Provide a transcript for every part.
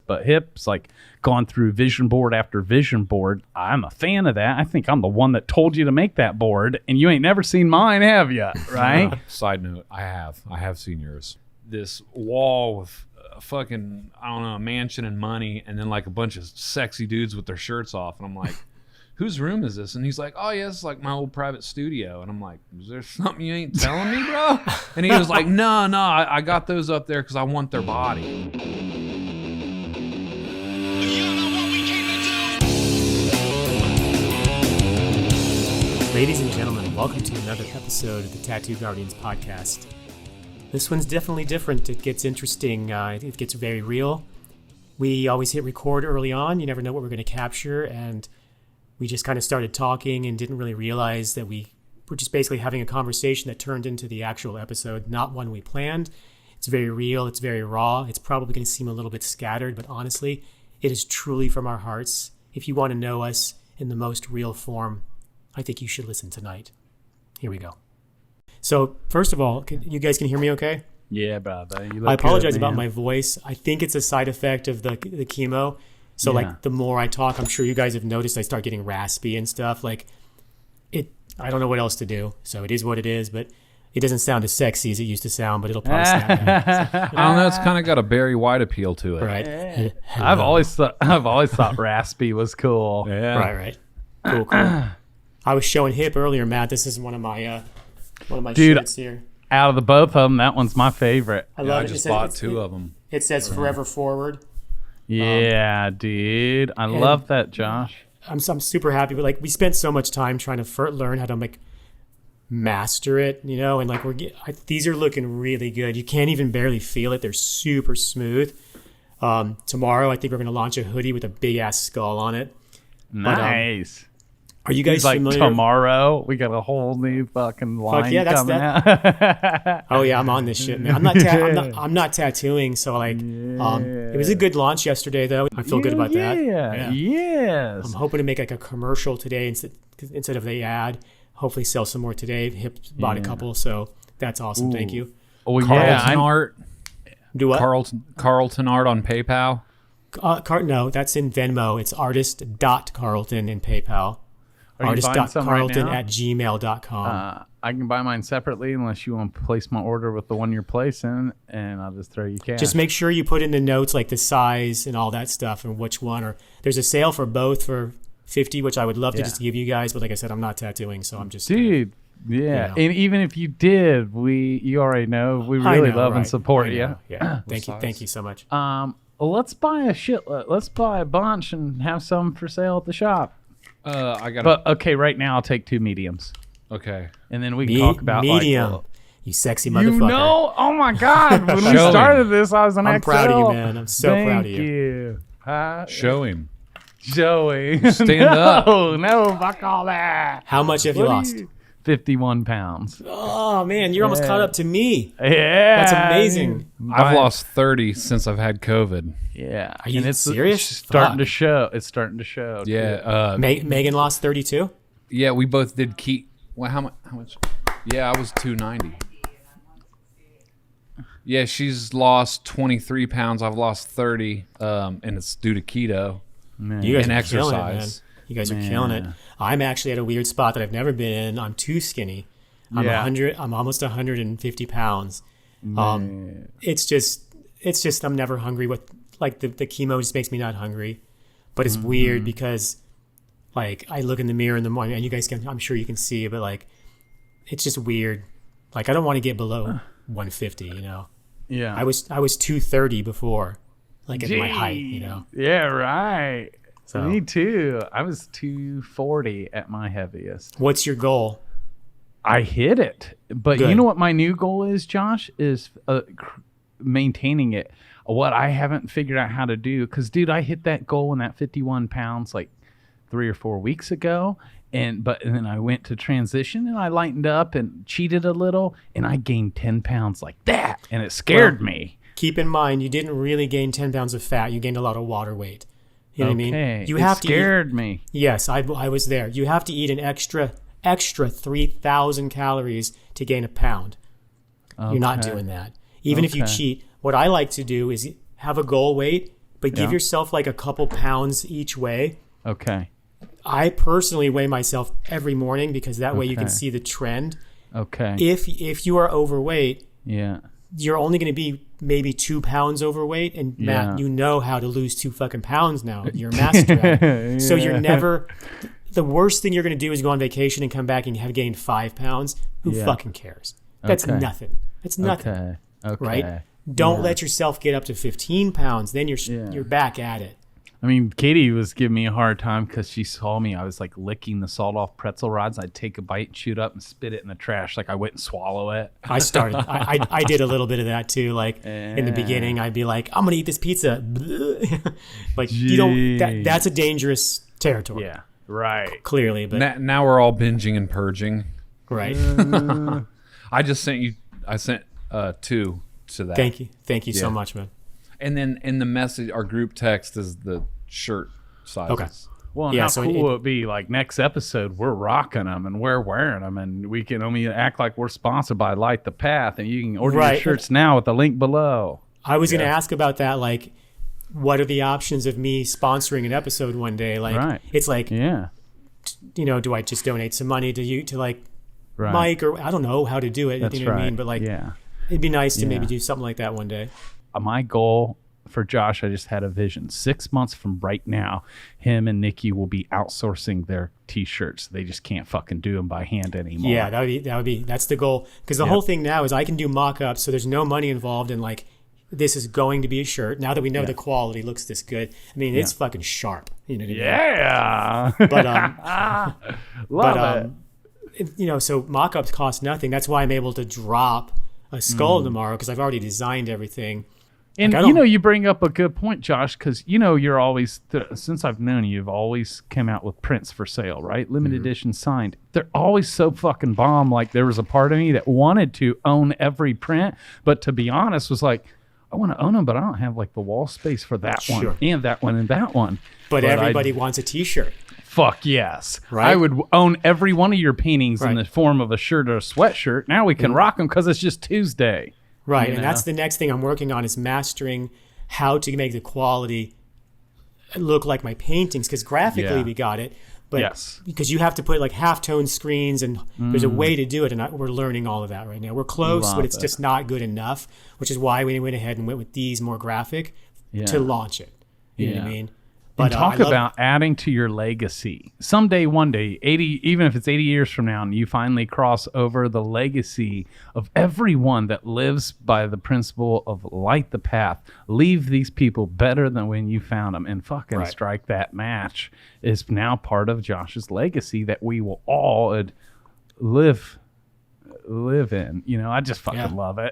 but HIP's like gone through vision board after vision board. I'm a fan of that. I think I'm the one that told you to make that board, and you ain't never seen mine, have you? Right? Side note, I have seen yours. This wall with fucking, I don't know, a mansion and money, and then like a bunch of sexy dudes with their shirts off, and I'm like, whose room is this? And he's like, oh yeah, it's like my old private studio. And I'm like, is there something you ain't telling me, bro? And he was like, no, I got those up there because I want their body. Ladies and gentlemen, welcome to another episode of the Tattoo Guardians podcast. This one's definitely different. It gets interesting. It gets very real. We always hit record early on. You never know what we're going to capture, and we just kind of started talking and didn't really realize that we were just basically having a conversation that turned into the actual episode, not one we planned. It's very real. It's very raw. It's probably going to seem a little bit scattered, but honestly, it is truly from our hearts. If you want to know us in the most real form, I think you should listen tonight. Here we go. So, first of all, you guys can hear me okay? Yeah, brother. You look I apologize good, about man. my voice. I think it's a side effect of the chemo. So, like, the more I talk, I'm sure you guys have noticed I start getting raspy and stuff. Like, I don't know what else to do. So, it is what it is, but it doesn't sound as sexy as it used to sound, but it'll probably sound better. I don't know, it's kind of got a Barry White appeal to it. Right. I've always thought raspy was cool. Yeah. Right. Cool. I was showing Hip earlier, Matt. This is one of my Dude, shirts here. Out of the both of them, that one's my favorite. I love I it. just It bought says- two of them. It says "Forever Forward." Yeah, dude. I love that, Josh. I'm super happy, but like we spent so much time trying to learn how to like master it, you know, and like these are looking really good. You can't even barely feel it. They're super smooth. Tomorrow, I think we're going to launch a hoodie with a big ass skull on it. Nice. Are you guys like familiar? Tomorrow, we got a whole new fucking line coming out. Oh yeah, I'm on this shit, man. I'm not tattooing, so like, it was a good launch yesterday, though. I feel good about that. Yeah. Yes. I'm hoping to make like a commercial today instead of the ad. Hopefully, sell some more today. Hip bought a couple, so that's awesome. Ooh. Thank you. Oh Carlton yeah. art. Do what? Carlton art on PayPal. No, that's in Venmo. It's artist.carlton in PayPal. Are you buying some right Artist.carlton now? at gmail.com. I can buy mine separately unless you want to place my order with the one you're placing, and I'll just throw you cash. Just make sure you put in the notes like the size and all that stuff and which one. Or there's a sale for both for $50, which I would love to just give you guys, but like I said, I'm not tattooing, so I'm just dude. Yeah, you know. And even if you did, you already know we really love and support you. Yeah, thank you so much. Well, let's buy a bunch and have some for sale at the shop. But okay, right now I'll take 2 mediums. Okay. And then we can talk about medium. like, You sexy motherfucker. you know, oh my God! When we Show started this, I was an I'm XL. proud of you, man. I'm so proud of Thank you. Show him. Joey, Stand up. No, fuck all that. How much have you What are lost? 51 pounds. Oh, man, you're almost caught up to me. Yeah, That's amazing. I've lost 30 since I've had COVID. Yeah, Are you and it's serious? starting Fuck. to show. It's starting to show. Yeah. Megan lost 32? Yeah, we both did Well, how much? Yeah, I was 290. Yeah, she's lost 23 pounds. I've lost 30, and it's due to keto Man. You guys and are killing it, man. exercise. You guys are killing it. I'm actually at a weird spot that I've never been in. I'm too skinny. I'm almost 150 pounds. It's just I'm never hungry with like the chemo just makes me not hungry. But it's weird because like I look in the mirror in the morning and you guys I'm sure you can see it, but like it's just weird. Like I don't want to get below 150, you know. Yeah. I was 230 before, like at my height, you know. Yeah, right. So Me too. I was 240 at my heaviest. what's your goal? I hit it. But Good. you know what my new goal is, Josh? Is maintaining it. What I haven't figured out how to do, because, dude, I hit that goal in that 51 pounds like 3 or 4 weeks ago. And then I went to transition and I lightened up and cheated a little and I gained 10 pounds like that. And it scared me. Keep in mind, you didn't really gain 10 pounds of fat. You gained a lot of water weight. You know what I mean? You have to scared me. Yes, I was there. You have to eat an extra 3,000 calories to gain a pound. You're not doing that. Even if you cheat, what I like to do is have a goal weight, but give Yeah. yourself like a couple pounds each way. Okay. I personally weigh myself every morning because that way you can Okay. see the trend. Okay. If you are overweight, Yeah. you're only going to be maybe 2 pounds overweight. And Matt, Yeah. you know how to lose 2 fucking pounds now. You're a master at it. So you're never, the worst thing you're going to do is go on vacation and come back and have gained 5 pounds. Who Yeah. fucking cares? That's Okay. nothing. That's nothing. Okay. Okay. Right? Don't Yeah. let yourself get up to 15 pounds. Then you're back at it. I mean, Katie was giving me a hard time because she saw me. I was like licking the salt off pretzel rods. I'd take a bite, chew it up, and spit it in the trash. Like I wouldn't swallow it. I started. I did a little bit of that too. Like in the beginning, I'd be like, "I'm gonna eat this pizza." Like you don't. That's a dangerous territory. Yeah. Right. Clearly, but Now we're all binging and purging. right. I just sent you. I sent 2 to that. Thank you so Yeah. much, man. And then in the message, our group text is the shirt sizes. Okay. Well, Yeah, how so cool it- would it be? Like next episode, we're rocking them and we're wearing them, and we can only act like we're sponsored by Light the Path, and you can order your Right. shirts now with the link below. I was gonna ask about that. Like, what are the options of me sponsoring an episode one day? Like, Right. it's like, Yeah. do I just donate some money to you to like Right. Mike, or I don't know how to do it. That's you know right. what I mean? But like, yeah. it'd be nice to maybe Yeah. do something like that one day. My goal for Josh, I just had a vision. 6 months from right now, him and Nikki will be outsourcing their T-shirts. They just can't fucking do them by hand anymore. Yeah, that's the goal. Because the whole thing now is I can do mock-ups, so there's no money involved in like this is going to be a shirt. Now that we know the quality looks this good, I mean it's fucking sharp. You know what I mean? Yeah. But Love it. so mock-ups cost nothing. That's why I'm able to drop a skull tomorrow because I've already designed everything. And Like, I don't- you bring up a good point, Josh, because you're always since I've known you, you've always come out with prints for sale, right? Limited edition signed. They're always so fucking bomb. Like there was a part of me that wanted to own every print, but to be honest, was like, I want to own them, but I don't have like the wall space for that Sure. one and that one and that one. But I- everybody wants a T-shirt. Fuck yes. Right? I would own every one of your paintings in Right. the form of a shirt or a sweatshirt. Now we can rock them because it's just Tuesday. Right, You and know? that's the next thing I'm working on is mastering how to make the quality look like my paintings. Because graphically Yeah. we got it, but Yes. because you have to put like halftone screens, and there's a way to do it, and we're learning all of that right now. We're close, Love but it's it. just not good enough, which is why we went ahead and went with these more graphic Yeah. to launch it. You know what I Yeah. mean? And I talk love- about adding to your legacy. Someday, one day, 80, even if it's 80 years from now, and you finally cross over the legacy of everyone that lives by the principle of light the path, leave these people better than when you found them, and fucking Right. strike that match is now part of Josh's legacy that we will all live in. I just fucking Yeah. love it.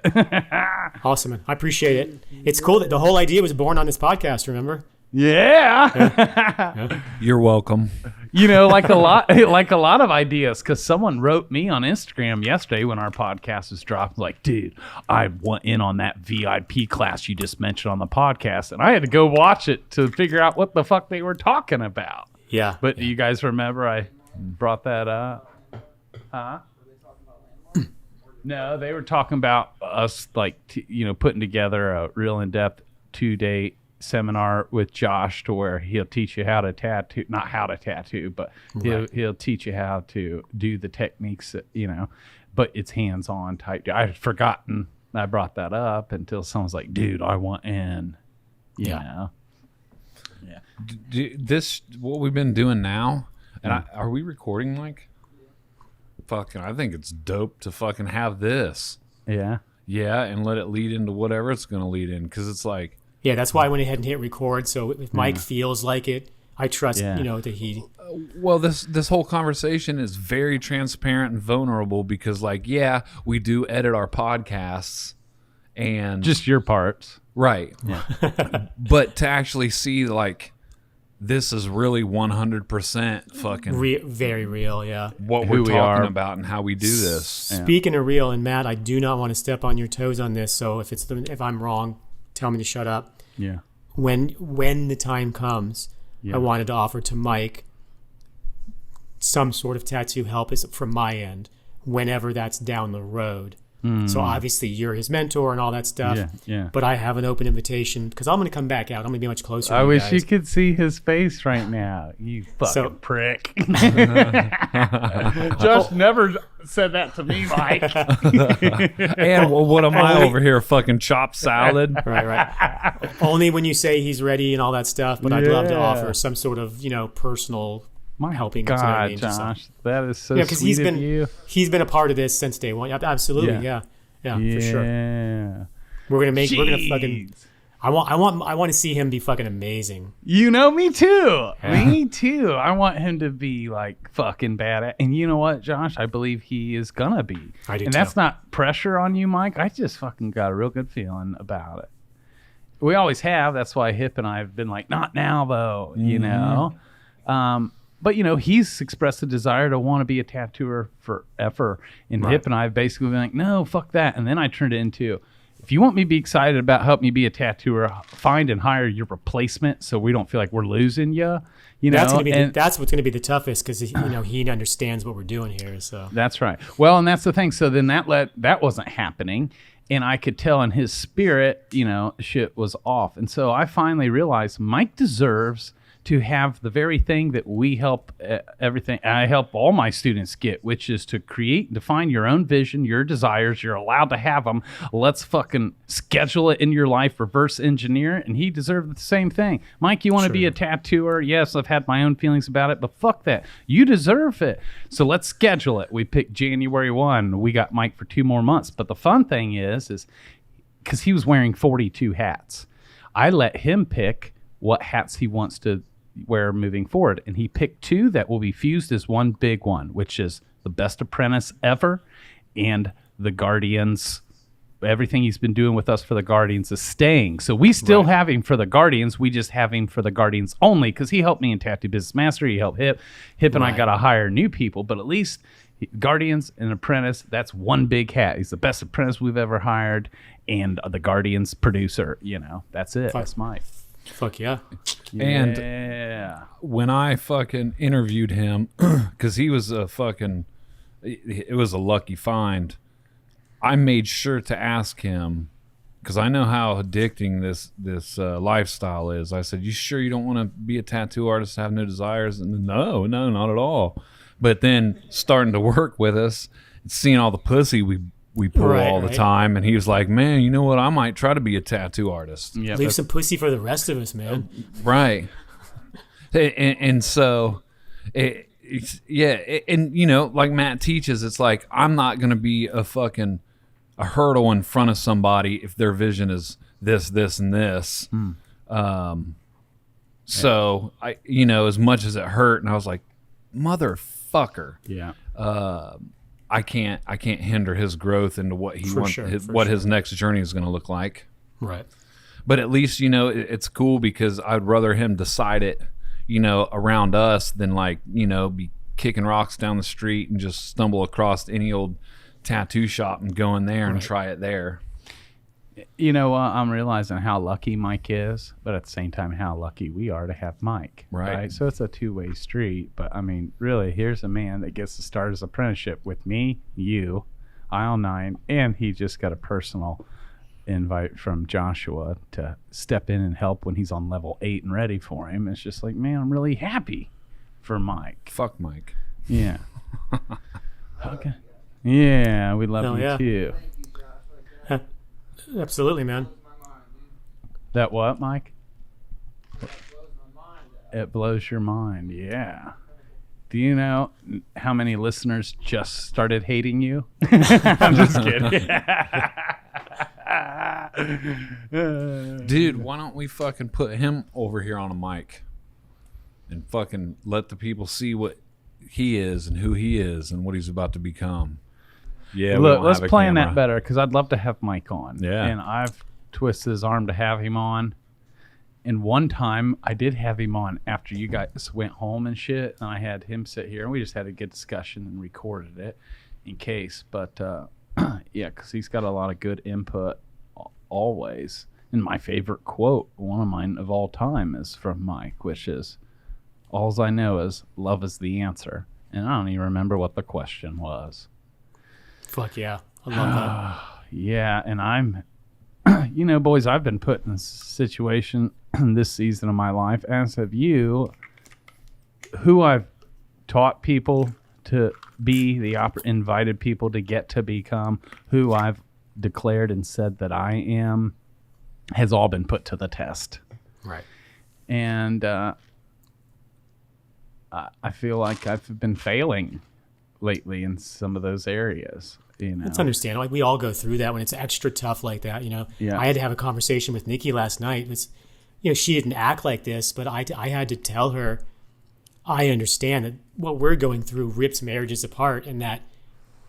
Awesome, man. I appreciate it. It's cool that the whole idea was born on this podcast. Remember? Yeah. You're welcome. Like a lot of ideas, because someone wrote me on Instagram yesterday when our podcast was dropped, like, dude, I went in on that VIP class you just mentioned on the podcast, and I had to go watch it to figure out what the fuck they were talking about. Yeah. But do you guys remember I brought that up? Huh? No, they were talking about us, like, putting together a real in-depth 2-day seminar with Josh to where he'll teach you how to tattoo, not how to tattoo, but he'll teach you how to do the techniques, but it's hands-on type. I had forgotten I brought that up until someone's like, dude, I want in, you know? This what we've been doing now, and are we recording like? Fucking, I think it's dope to fucking have this. Yeah. Yeah, and let it lead into whatever it's going to lead in, because it's like, Yeah, that's why I went ahead and hit record. So if Mike feels like it, I trust, Yeah. that he. well, this whole conversation is very transparent and vulnerable because, like, yeah, we do edit our podcasts, and Just your parts. right, but to actually see like this is really 100% fucking Very real, yeah. what Who we're we talking are. about and how we do this. Speaking of real, and Matt, I do not want to step on your toes on this. So if I'm wrong, tell me to shut up. Yeah. When the time comes, I wanted to offer to Mike some sort of tattoo help is from my end. Whenever that's down the road, So obviously you're his mentor and all that stuff. Yeah. But I have an open invitation because I'm going to come back out. I'm going to be much closer. I to wish guys. you could see his face right now. You fucking prick. Josh never said that to me, Mike. And what am I over here, fucking chopped salad? Right. Only when you say he's ready and all that stuff. But I'd love to offer some sort of, personal helping. God, you know what I mean? Just, Josh, that is so because sweet of you. He's been a part of this since day one. Absolutely, yeah, for sure. We're gonna fucking. I want to see him be fucking amazing. Me too. Yeah. Me too. I want him to be like fucking bad. And you know what, Josh? I believe he is gonna be. I do and too. That's not pressure on you, Mike. I just fucking got a real good feeling about it. We always have. That's why Hip and I have been like, not now though. But he's expressed a desire to want to be a tattooer forever. And Hip and I have basically been like, no, fuck that. And then I turned it into, if you want me to be excited about helping you be a tattooer, find and hire your replacement so we don't feel like we're losing you. That's what's going to be the toughest because he understands what we're doing here. So that's right. Well, and that's the thing. So then that wasn't happening. And I could tell in his spirit, shit was off. And so I finally realized Mike deserves to have the very thing that we help I help all my students get, which is to create and define your own vision, your desires. You're allowed to have them. Let's fucking schedule it in your life, reverse engineer it, and he deserved the same thing. Mike, you want to be a tattooer? Yes, I've had my own feelings about it, but fuck that. You deserve it. So let's schedule it. We picked January 1. We got Mike for 2 more months. But the fun thing is because he was wearing 42 hats, I let him pick what hats he wants to wear moving forward, and he picked 2 that will be fused as one big one, which is the best apprentice ever and the Guardians. Everything he's been doing with us for the Guardians is staying. So we still have him for the Guardians. We just have him for the Guardians only because he helped me in Tattoo Business Mastery. He helped Hip and I got to hire new people, but at least Guardians and apprentice, that's one big hat. He's the best apprentice we've ever hired, and the Guardians producer. That's it. That's Mike. Fuck yeah. And when I fucking interviewed him, because he was it was a lucky find, I made sure to ask him, because I know how addicting this lifestyle is. I said, you sure you don't want to be a tattoo artist, have no desires? And no, not at all. But then starting to work with us, seeing all the pussy we pull all the time, and he was like, man, you know what, I might try to be a tattoo artist. Leave some pussy for the rest of us, man. Right. And so like Matt teaches, it's like, I'm not going to be a hurdle in front of somebody if their vision is this and this. So I as much as it hurt, and I was like, motherfucker, I can't hinder his growth into what he wants, his next journey is going to look like. Right. But at least, it's cool because I'd rather him decide it, around us than be kicking rocks down the street and just stumble across any old tattoo shop and go in there and try it there. I'm realizing how lucky Mike is, but at the same time, how lucky we are to have Mike. Right. So it's a two-way street. But I mean, really, here's a man that gets to start his apprenticeship with me, you, Aisle 9, and he just got a personal invite from Joshua to step in and help when he's on level 8 and ready for him. It's just like, man, I'm really happy for Mike. Fuck Mike. Yeah. Okay. Yeah, we love you too. Absolutely, man. That what, Mike? It blows your mind, yeah. Do you know how many listeners just started hating you? I'm just kidding. Dude, why don't we fucking put him over here on a mic and fucking let the people see what he is and who he is and what he's about to become? Yeah, look, let's plan that better because I'd love to have Mike on. Yeah. And I've twisted his arm to have him on. And one time I did have him on after you guys went home and shit. And I had him sit here and we just had a good discussion and recorded it in case. But yeah, because he's got a lot of good input always. And my favorite quote, one of mine of all time, is from Mike, which is, "Alls I know is love is the answer." And I don't even remember what the question was. Fuck yeah. I love that. Yeah, and I'm, boys, I've been put in a situation this season of my life, as have you, who I've taught people to be, invited people to get to become, who I've declared and said that I am, has all been put to the test. Right. And I feel like I've been failing lately in some of those areas. It's understandable. Like, we all go through that when it's extra tough like that. Yeah. I had to have a conversation with Nikki last night. It's, she didn't act like this, but I had to tell her, I understand that what we're going through rips marriages apart, and that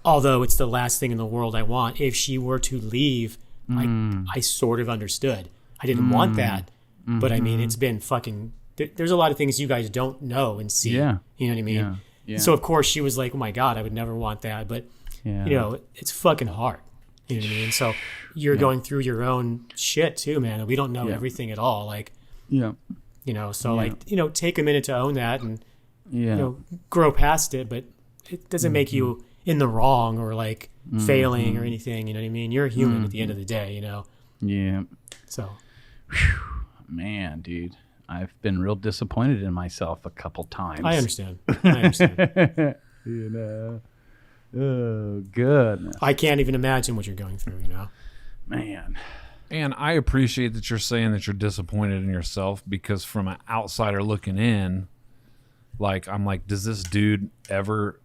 although it's the last thing in the world I want, if she were to leave, I sort of understood. I didn't want that, but I mean, it's been fucking. There's a lot of things you guys don't know and see. Yeah. You know what I mean? Yeah. Yeah. So of course she was like, "Oh my God, I would never want that," but it's fucking hard. You know what I mean? So you're going through your own shit too, man. We don't know everything at all. Like, take a minute to own that and grow past it, but it doesn't make you in the wrong or like failing or anything. You know what I mean? You're a human at the end of the day. Yeah. So, man, dude, I've been real disappointed in myself a couple times. I understand. Oh, goodness. I can't even imagine what you're going through, Man. And I appreciate that you're saying that you're disappointed in yourself, because from an outsider looking in, like, I'm like, does this dude ever,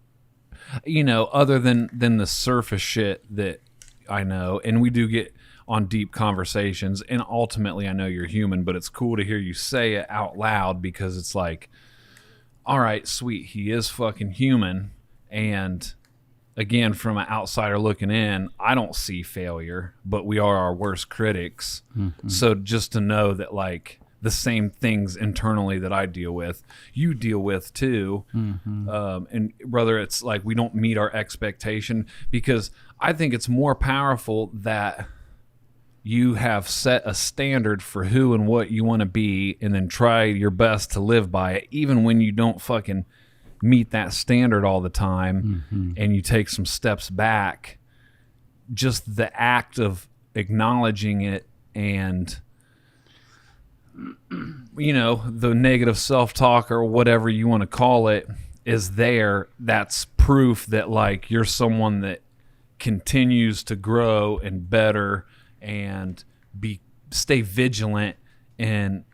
other than the surface shit that I know, and we do get on deep conversations, and ultimately I know you're human, but it's cool to hear you say it out loud, because it's like, all right, sweet, he is fucking human. And again, from an outsider looking in, I don't see failure, but we are our worst critics. So just to know that, like, the same things internally that I deal with, you deal with too. And brother, it's like we don't meet our expectation, because I think it's more powerful that you have set a standard for who and what you want to be, and then try your best to live by it, even when you don't fucking meet that standard all the time, and you take some steps back. Just the act of acknowledging it, and the negative self-talk or whatever you want to call it is there. That's proof that, like, you're someone that continues to grow and better and stay vigilant and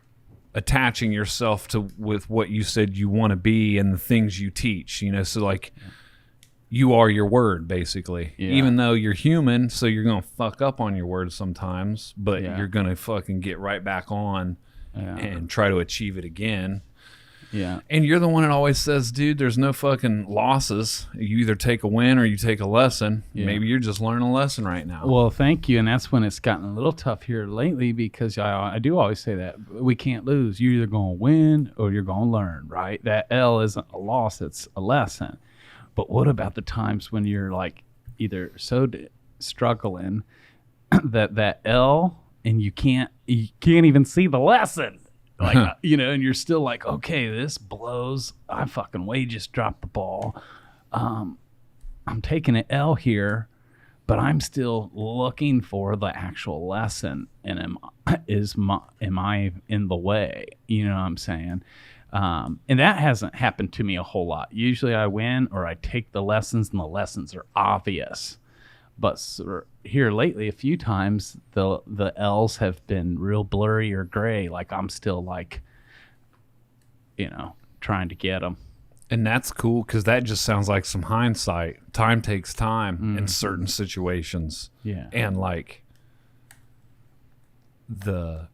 attaching yourself with what you said you want to be and the things you teach, so like you are your word, basically. Even though you're human, so you're gonna fuck up on your word sometimes, but you're gonna fucking get right back on and try to achieve it again. And you're the one that always says, dude, there's no fucking losses. You either take a win or you take a lesson. Maybe you're just learning a lesson right now. Well, thank you. And that's when it's gotten a little tough here lately, because I do always say that we can't lose. You're either going to win or you're going to learn, right? That L isn't a loss, it's a lesson. But what about the times when you're like either struggling that L, and you can't even see the lesson? Like, and you're still like, okay, this blows. I fucking just dropped the ball. I'm taking an L here, but I'm still looking for the actual lesson. And am I in the way? You know what I'm saying? And that hasn't happened to me a whole lot. Usually I win, or I take the lessons, and the lessons are obvious. But here lately, a few times, the L's have been real blurry or gray. Like, I'm still like, trying to get them. And that's cool, because that just sounds like some hindsight. Time takes time in certain situations. Yeah. And like and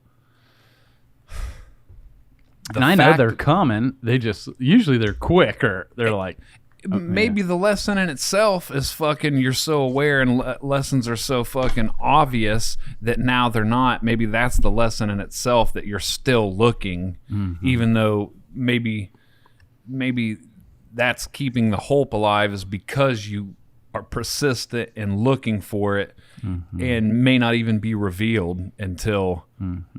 I know they're coming. Usually they're quick, or they're like, maybe the lesson in itself is fucking, you're so aware, and lessons are so fucking obvious that now they're not. Maybe that's the lesson in itself, that you're still looking, even though maybe that's keeping the hope alive, is because you are persistent in looking for it, and may not even be revealed until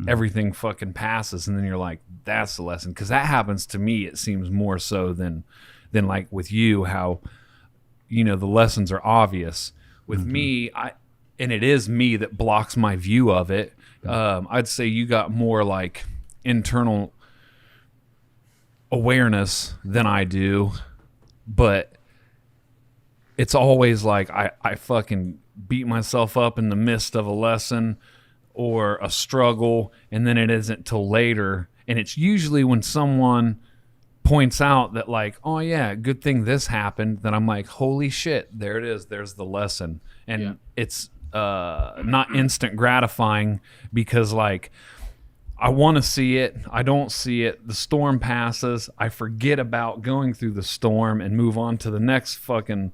everything fucking passes, and then you're like, that's the lesson. Because that happens to me, it seems, more so than like with you, how the lessons are obvious. With me, and it is me that blocks my view of it. I'd say you got more like internal awareness than I do, but it's always like I fucking beat myself up in the midst of a lesson or a struggle, and then it isn't till later. And it's usually when someone points out that like, oh yeah, good thing this happened, then I'm like, holy shit, there it is. There's the lesson. And it's not instant gratifying because like I want to see it. I don't see it. The storm passes. I forget about going through the storm and move on to the next fucking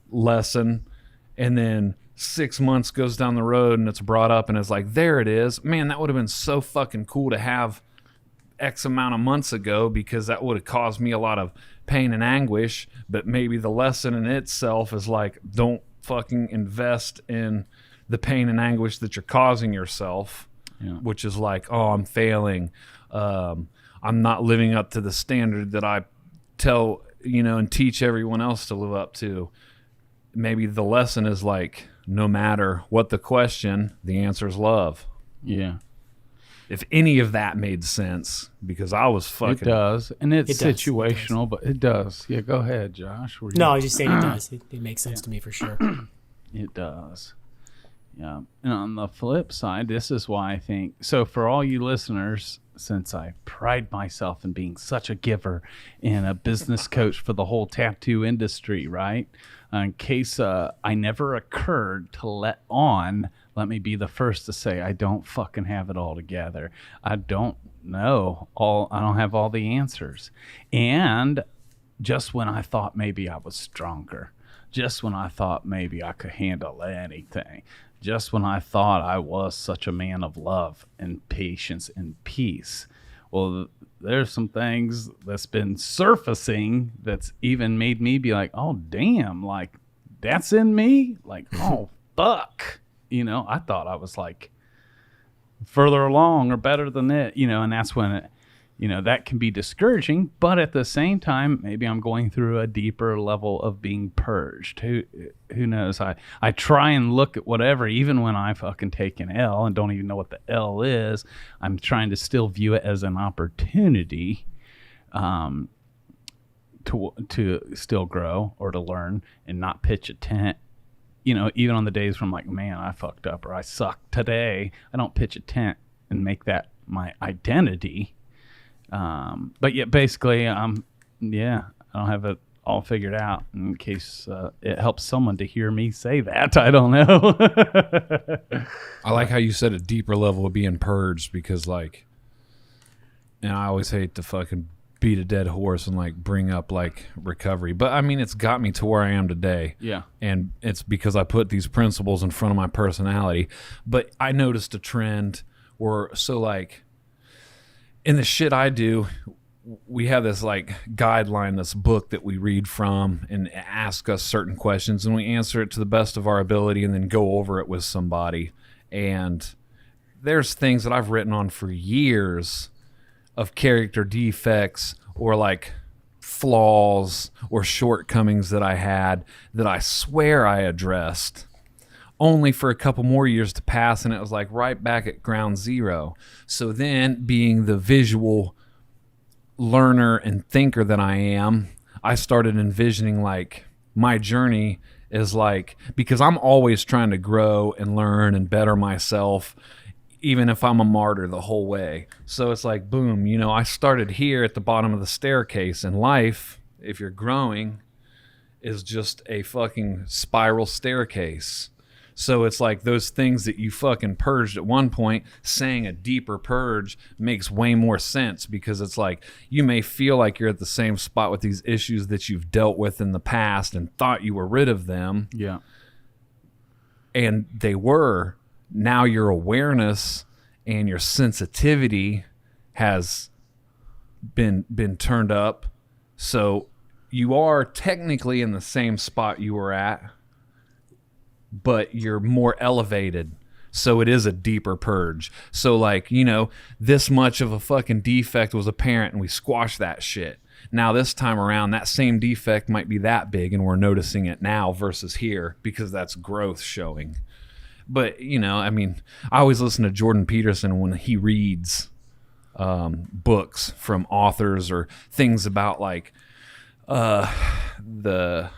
lesson. And then 6 months goes down the road and it's brought up and it's like, there it is. Man, that would have been so fucking cool to have X amount of months ago because that would have caused me a lot of pain and anguish. But maybe the lesson in itself is like, don't fucking invest in the pain and anguish that you're causing yourself. Yeah. Which is like, oh, I'm failing. I'm not living up to the standard that I tell, and teach everyone else to live up to. Maybe the lesson is like, no matter what the question, the answer is love. Yeah. If any of that made sense, because I was fucking... It does. And it's situational, but it does. Yeah, go ahead, Josh. No, I was just saying it does. It makes sense to me for sure. It does. Yeah. And on the flip side, this is why I think, so for all you listeners, since I pride myself in being such a giver and a business coach for the whole tattoo industry, right? In case I never occurred to let me be the first to say, I don't fucking have it all together. I don't know I don't have all the answers. And just when I thought maybe I was stronger, just when I thought maybe I could handle anything, just when I thought I was such a man of love and patience and peace. Well, there's some things that's been surfacing that's even made me be like, oh, damn, like, that's in me? Like, oh, fuck. I thought I was, like, further along or better than it, and that's when it, that can be discouraging. But at the same time, maybe I'm going through a deeper level of being purged. Who knows? I try and look at whatever, even when I fucking take an L and don't even know what the L is. I'm trying to still view it as an opportunity to still grow or to learn and not pitch a tent. Even on the days where I'm like, man, I fucked up or I suck today, I don't pitch a tent and make that my identity. But yeah, basically, I don't have it all figured out in case it helps someone to hear me say that. I don't know. I like how you said a deeper level of being purged because like, and I always hate to fucking beat a dead horse and like bring up like recovery, but I mean, it's got me to where I am today. Yeah. And it's because I put these principles in front of my personality. But I noticed a trend where, so like, in the shit I do, we have this like guideline, this book that we read from and ask us certain questions and we answer it to the best of our ability and then go over it with somebody. And there's things that I've written on for years of character defects or like flaws or shortcomings that I had that I swear I addressed, only for a couple more years to pass, and it was like right back at ground zero. So then, being the visual learner and thinker that I am, I started envisioning like my journey is like, because I'm always trying to grow and learn and better myself, even if I'm a martyr the whole way. So it's like, boom, I started here at the bottom of the staircase, and life, if you're growing, is just a fucking spiral staircase. So it's like those things that you fucking purged at one point, saying a deeper purge makes way more sense because it's like you may feel like you're at the same spot with these issues that you've dealt with in the past and thought you were rid of them. Yeah. And they were. Now your awareness and your sensitivity has been turned up. So you are technically in the same spot you were at, but you're more elevated. So it is a deeper purge. So like, this much of a fucking defect was apparent and we squashed that shit. Now this time around, that same defect might be that big and we're noticing it now versus here because that's growth showing. But, you know, I mean, I always listen to Jordan Peterson when he reads books from authors or things about like the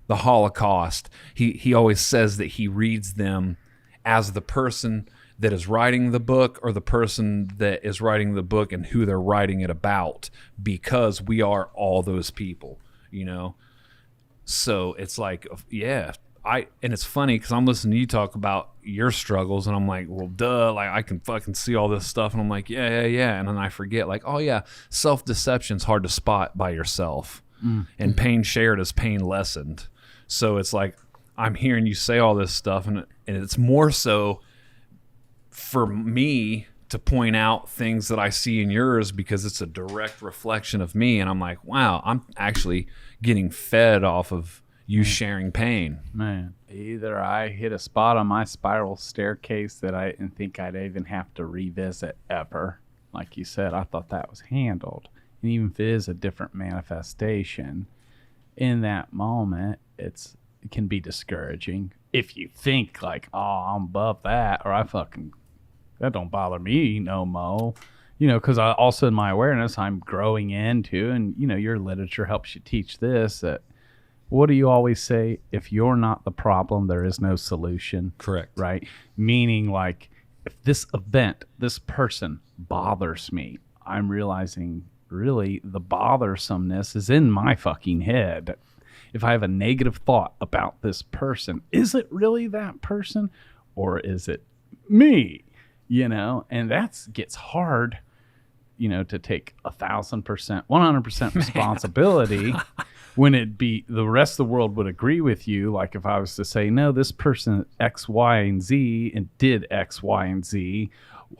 Holocaust. He always says that he reads them as the person that is writing the book or the person that is writing the book and who they're writing it about, because we are all those people, you know? So it's like, yeah, and it's funny because I'm listening to you talk about your struggles and I'm like, well, duh, like I can fucking see all this stuff. And I'm like, yeah. And then I forget like, oh yeah, self-deception's hard to spot by yourself. And pain shared is pain lessened. So it's like, I'm hearing you say all this stuff and it's more so for me to point out things that I see in yours because it's a direct reflection of me. And I'm like, wow, I'm actually getting fed off of you sharing pain. Man, either I hit a spot on my spiral staircase that I didn't think I'd even have to revisit ever. Like you said, I thought that was handled. And even if it is a different manifestation, in that moment, it can be discouraging. If you think like, oh, I'm above that, or that don't bother me no mo. You know, because I also in my awareness, I'm growing into, and, you know, your literature helps you teach this, that what do you always say? If you're not the problem, there is no solution. Correct. Right? Meaning like, if this event, this person bothers me, I'm realizing really the bothersomeness is in my fucking head. If I have a negative thought about this person, is it really that person or is it me? You know, and that gets hard, you know, to take 1,000%, 100% responsibility when the rest of the world would agree with you. Like if I was to say, no, this person X, Y, and Z and did X, Y, and Z.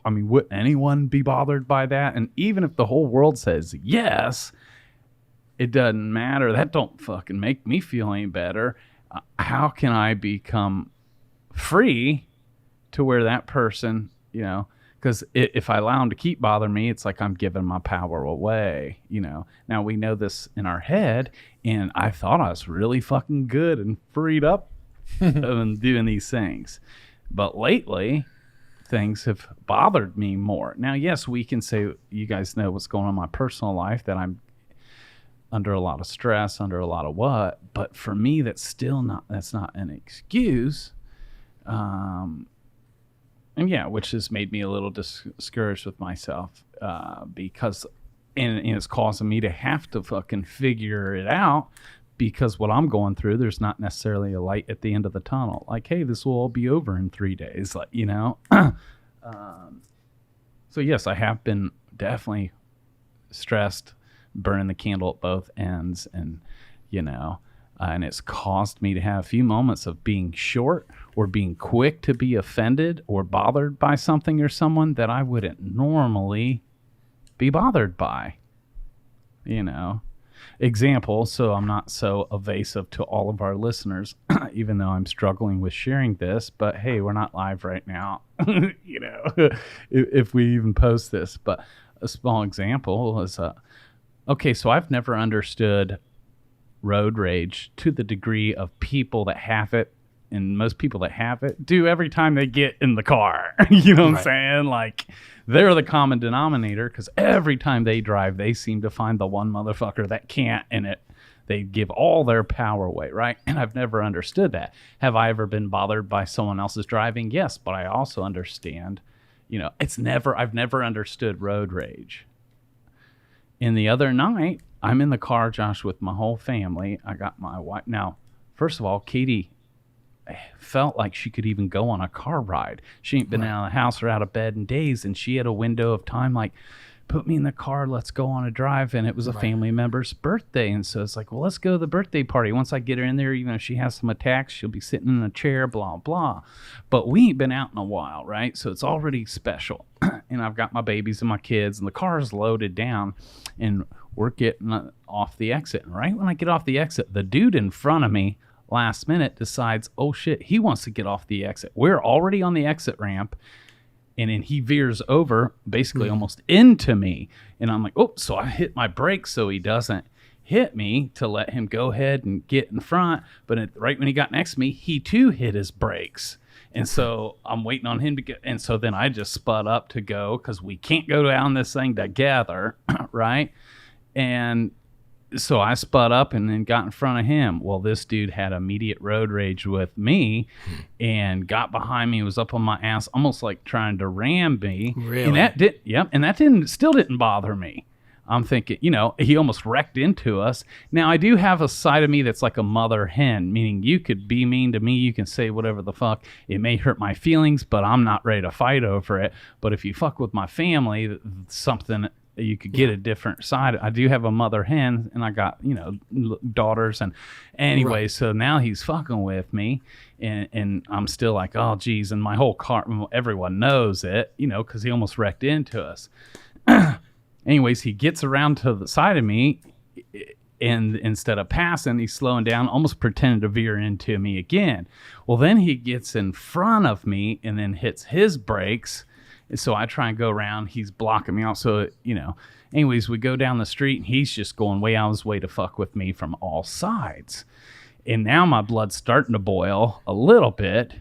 I mean, would anyone be bothered by that? And even if the whole world says yes, it doesn't matter. That don't fucking make me feel any better. How can I become free to where that person, you know, because if I allow them to keep bothering me, it's like I'm giving my power away, you know. Now we know this in our head, and I thought I was really fucking good and freed up and doing these things. But lately, things have bothered me more. Now, yes, we can say, you guys know what's going on in my personal life, that I'm under a lot of stress, under a lot of what, but for me, that's not an excuse. And yeah, which has made me a little discouraged with myself, because, and it's causing me to have to fucking figure it out, because what I'm going through, there's not necessarily a light at the end of the tunnel. Like, hey, this will all be over in 3 days, like, you know? So yes, I have been definitely stressed, burning the candle at both ends, and, you know, and it's caused me to have a few moments of being short or being quick to be offended or bothered by something or someone that I wouldn't normally be bothered by, you know. Example, so I'm not so evasive to all of our listeners, even though I'm struggling with sharing this, but hey, we're not live right now, you know, if we even post this. But a small example is, okay, so I've never understood road rage to the degree of people that have it, and most people that have it do every time they get in the car. You know what I'm saying? Like, they're the common denominator, because every time they drive, they seem to find the one motherfucker that can't, and they give all their power away, right? And I've never understood that. Have I ever been bothered by someone else's driving? Yes, but I also understand, you know, I've never understood road rage. And the other night, I'm in the car, Josh, with my whole family. I got my wife. Now, first of all, Katie felt like she could even go on a car ride. She ain't been out of the house or out of bed in days, and she had a window of time like, put me in the car, let's go on a drive. And it was a family member's birthday, and so it's like, well, let's go to the birthday party. Once I get her in there, even if she has some attacks, she'll be sitting in a chair, blah blah. But we ain't been out in a while, right? So it's already special. And I've got my babies and my kids, and the car is loaded down, and we're getting off the exit. And right when I get off the exit, the dude in front of me last minute decides, oh shit, he wants to get off the exit. We're already on the exit ramp, And then he veers over basically almost into me. And I'm like, oh, so I hit my brakes so he doesn't hit me to let him go ahead and get in front. But right when he got next to me, he too hit his brakes. And so I'm waiting on him to get, and so then I just spud up to go because we can't go down this thing together, right? And so I spud up and then got in front of him. Well, this dude had immediate road rage with me and got behind me, was up on my ass, almost like trying to ram me. Really? And that still didn't bother me. I'm thinking, he almost wrecked into us. Now, I do have a side of me that's like a mother hen, meaning you could be mean to me. You can say whatever the fuck. It may hurt my feelings, but I'm not ready to fight over it. But if you fuck with my family, something, you could get a different side. I do have a mother hen, and I got, daughters. And anyway, So now he's fucking with me. And I'm still like, oh, geez. And my whole car, everyone knows it, because he almost wrecked into us. Anyways, he gets around to the side of me, and instead of passing, he's slowing down, almost pretending to veer into me again. Well, then he gets in front of me and then hits his brakes. And so I try and go around. He's blocking me out. So, anyways, we go down the street, and he's just going way out of his way to fuck with me from all sides. And now my blood's starting to boil a little bit.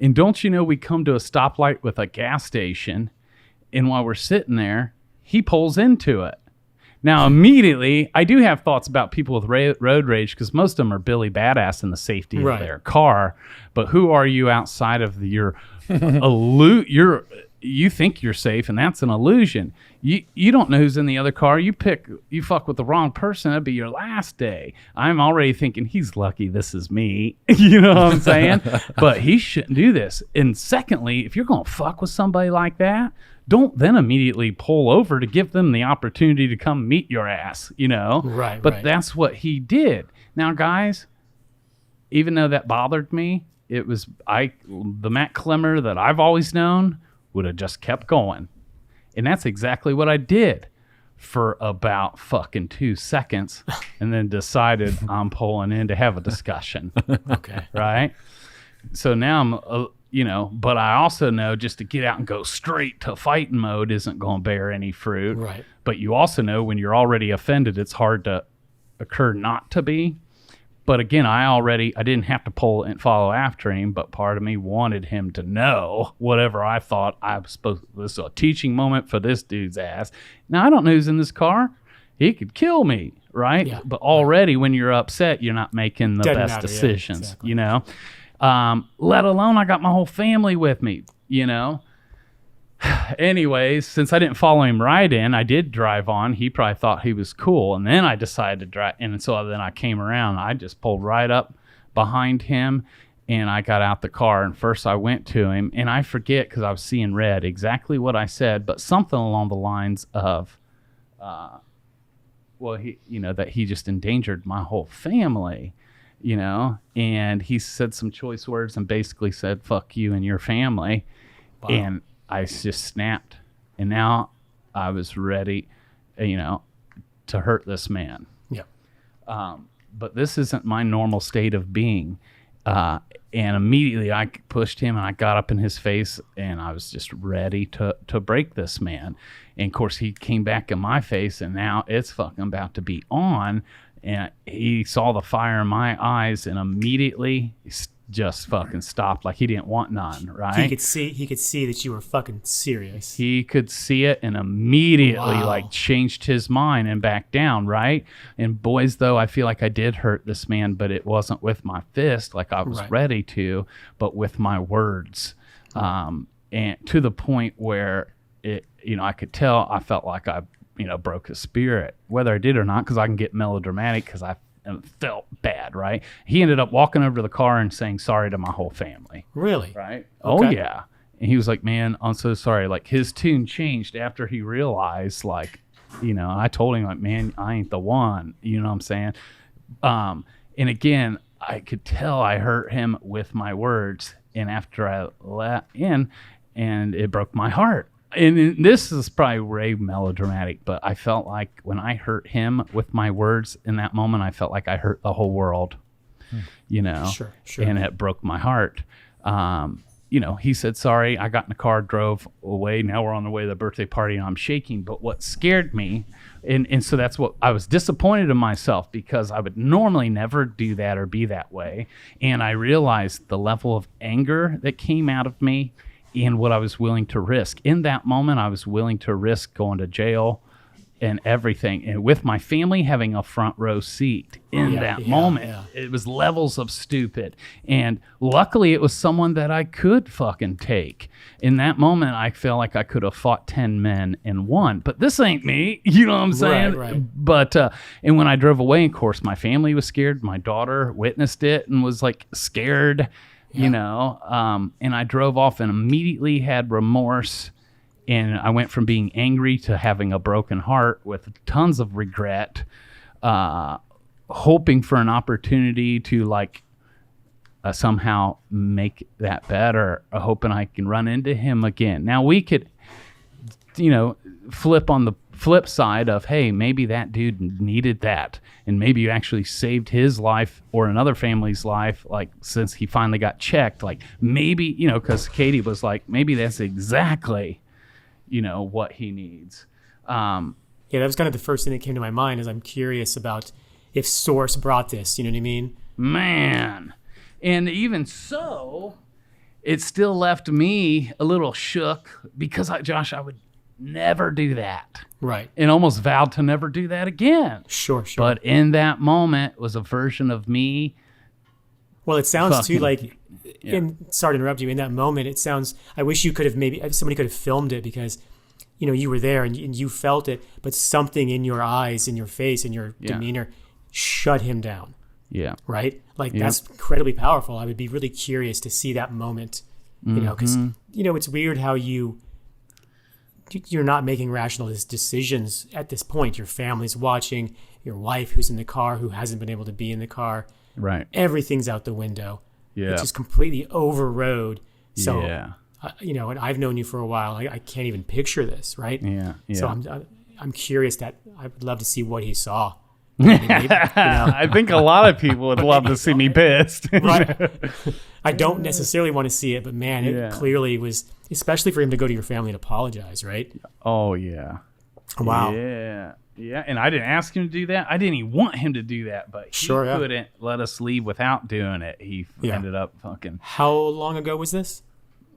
And don't you know, we come to a stoplight with a gas station, and while we're sitting there, he pulls into it. Now, immediately, I do have thoughts about people with road rage because most of them are Billy Badass in the safety of their car. But who are you outside of your you think you're safe, and that's an illusion. You don't know who's in the other car. You fuck with the wrong person, that'd be your last day. I'm already thinking he's lucky this is me. You know what I'm saying? But he shouldn't do this. And secondly, if you're going to fuck with somebody like that, don't then immediately pull over to give them the opportunity to come meet your ass, Right. But that's what he did. Now, guys, even though that bothered me, it was the Matt Clemmer that I've always known would have just kept going. And that's exactly what I did for about fucking 2 seconds and then decided I'm pulling in to have a discussion. Okay. Right? So now I'm, but I also know just to get out and go straight to fighting mode isn't going to bear any fruit. Right. But you also know when you're already offended, it's hard to occur not to be. But again, I didn't have to pull and follow after him, but part of me wanted him to know whatever I thought I was supposed to. This is a teaching moment for this dude's ass. Now, I don't know who's in this car. He could kill me, right? Yeah. But already when you're upset, you're not making the best decisions, let alone I got my whole family with me, Anyways, since I didn't follow him right in, I did drive on. He probably thought he was cool. And then I decided to drive. And so then I came around. I just pulled right up behind him, and I got out the car. And first I went to him, and I forget because I was seeing red exactly what I said, but something along the lines of, that he just endangered my whole family, and he said some choice words and basically said, fuck you and your family. Wow. And I just snapped, and now I was ready, to hurt this man. Yeah. But this isn't my normal state of being. And immediately I pushed him, and I got up in his face, and I was just ready to break this man. And of course, he came back in my face, and now it's fucking about to be on. And he saw the fire in my eyes, and immediately just fucking stopped like he didn't want none, right? He could see that you were fucking serious. He could see it and immediately changed his mind and backed down, right? And boys, though, I feel like I did hurt this man, but it wasn't with my fist like I was ready to, but with my words. And to the point where it, I could tell I felt like I, broke his spirit, whether I did or not, because I can get melodramatic because I felt bad, right? He ended up walking over to the car and saying sorry to my whole family. Really? Right? Okay. Oh, yeah. And he was like, man, I'm so sorry. Like, his tune changed after he realized, I told him, man, I ain't the one. You know what I'm saying? And again, I could tell I hurt him with my words. And after I let in, and it broke my heart. And this is probably way melodramatic, but I felt like when I hurt him with my words in that moment, I felt like I hurt the whole world, Sure. and it broke my heart. he said, sorry, I got in the car, drove away. Now we're on the way to the birthday party and I'm shaking. But what scared me, and so that's what I was disappointed in myself, because I would normally never do that or be that way. And I realized the level of anger that came out of me and what I was willing to risk. In that moment, I was willing to risk going to jail and everything, and with my family having a front row seat in that moment. It was levels of stupid, and luckily it was someone that I could fucking take. In that moment, I felt like I could have fought 10 men in one, but this ain't me. You know what I'm saying? Right. But and when I drove away, of course, my family was scared. My daughter witnessed it and was like scared, and I drove off and immediately had remorse. And I went from being angry to having a broken heart with tons of regret, hoping for an opportunity to somehow make that better, hoping I can run into him again. Now we could, flip on the flip side of, hey, maybe that dude needed that. And maybe you actually saved his life or another family's life, since he finally got checked. Maybe, because Katie was like, maybe that's exactly what he needs. That was kind of the first thing that came to my mind, is I'm curious about if Source brought this, you know what I mean? Man. And even so, it still left me a little shook, because Josh, I would never do that. Right. And almost vowed to never do that again. Sure. But in that moment was a version of me. Well, it sounds too like, and sorry to interrupt you, in that moment, it sounds, I wish you could have somebody could have filmed it, because, you were there and you felt it, but something in your eyes, in your face, in your demeanor shut him down. Yeah. Right? That's incredibly powerful. I would be really curious to see that moment, because, it's weird how you're not making rational decisions at this point. Your family's watching, your wife who's in the car, who hasn't been able to be in the car. Right. Everything's out the window. Yeah. It's just completely overrode. So, and I've known you for a while. I can't even picture this, right? Yeah. So I'm curious that I would love to see what he saw. I think a lot of people would love to see me pissed. Right. I don't necessarily want to see it, but man, it clearly was, especially for him to go to your family and apologize, right? Oh, yeah. Wow. Yeah, and I didn't ask him to do that. I didn't even want him to do that, but he couldn't let us leave without doing it. He ended up fucking... How long ago was this?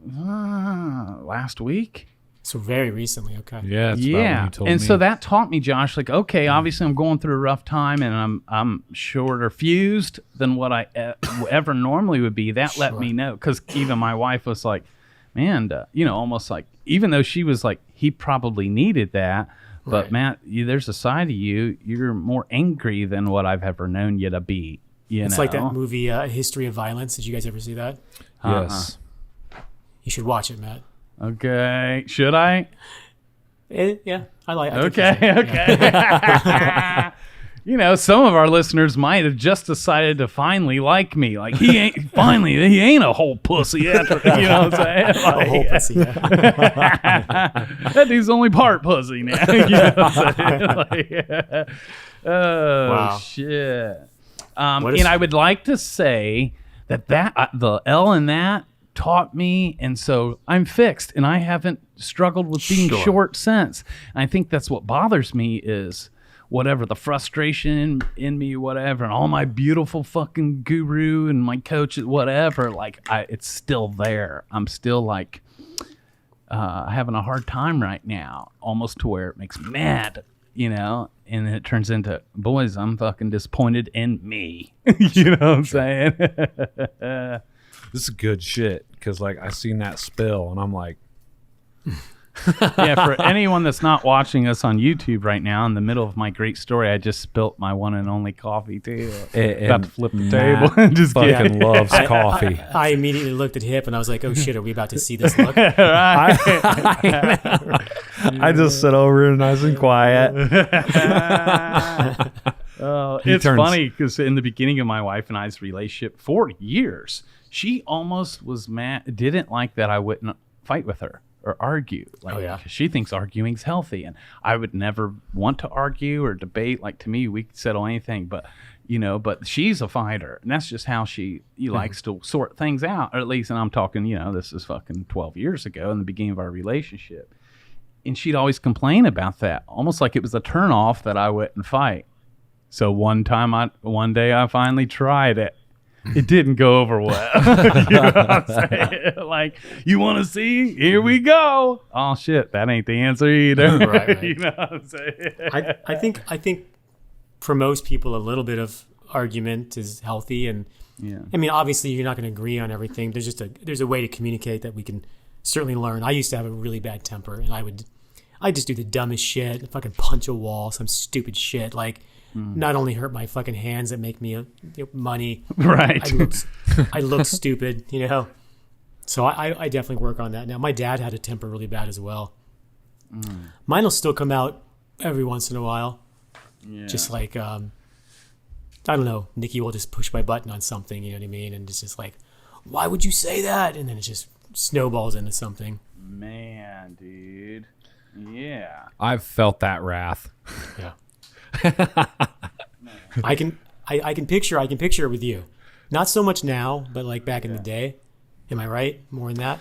Last week. So very recently, okay. Yeah, it's about when you told and me. So that taught me, Josh, okay, obviously I'm going through a rough time, and I'm shorter fused than what I ever normally would be. That let me know, because even my wife was like, man, almost like, even though she was like, he probably needed that, but Matt, there's a side of you're more angry than what I've ever known you to be. It's like that movie, History of Violence. Did you guys ever see that? Yes. You should watch it, Matt. Okay. Should I? Yeah, I like it. Okay. Some of our listeners might have just decided to finally like me. He ain't a whole pussy after, you know what I'm saying? A whole pussy, that dude's only part pussy now. You know what I'm saying? Wow. Shit. And I would like to say that the L in that taught me, and so I'm fixed, and I haven't struggled with being short since. And I think that's what bothers me, is whatever the frustration in me, whatever, and all my beautiful fucking guru and my coach, whatever, it's still there. I'm still having a hard time right now, almost to where it makes me mad, and then it turns into, boys, I'm fucking disappointed in me. You know what I'm saying? This is good shit, because I seen that spill and I'm like, yeah, for anyone that's not watching us on YouTube right now, in the middle of my great story, I just spilt my one and only coffee too. About to flip the table. Just fucking loves coffee. I immediately looked at Hip and I was like, oh shit, are we about to see this look? I just sit over and nice and quiet. It's funny, because in the beginning of my wife and I's relationship, for years, she almost was mad, didn't like that I wouldn't fight with her or argue. 'Cause she thinks arguing's healthy, and I would never want to argue or debate. To me, we could settle anything. But but she's a fighter, and that's just how she likes to sort things out, or at least, and I'm talking, this is fucking 12 years ago in the beginning of our relationship. And she'd always complain about that, almost like it was a turnoff that I wouldn't fight. So one day I finally tried it. It didn't go over well. You know what I'm saying? Like, you want to see? Here we go. Oh shit, that ain't the answer either. Right. You know what I'm saying? I think for most people, a little bit of argument is healthy, and I mean, obviously, you're not going to agree on everything. There's a way to communicate that we can certainly learn. I used to have a really bad temper, and I just do the dumbest shit, fucking punch a wall, some stupid shit, like. Not only hurt my fucking hands that make me money, right? I look stupid, So I definitely work on that now. My dad had a temper really bad as well. Mine will still come out every once in a while. Yeah. Just like I don't know, Nikki will just push my button on something, you know what I mean? And it's just like, why would you say that? And then it just snowballs into something. Man, dude. Yeah. I've felt that wrath. Yeah. I can picture it with you. Not so much now, but like back in the day. Am I right? More in that?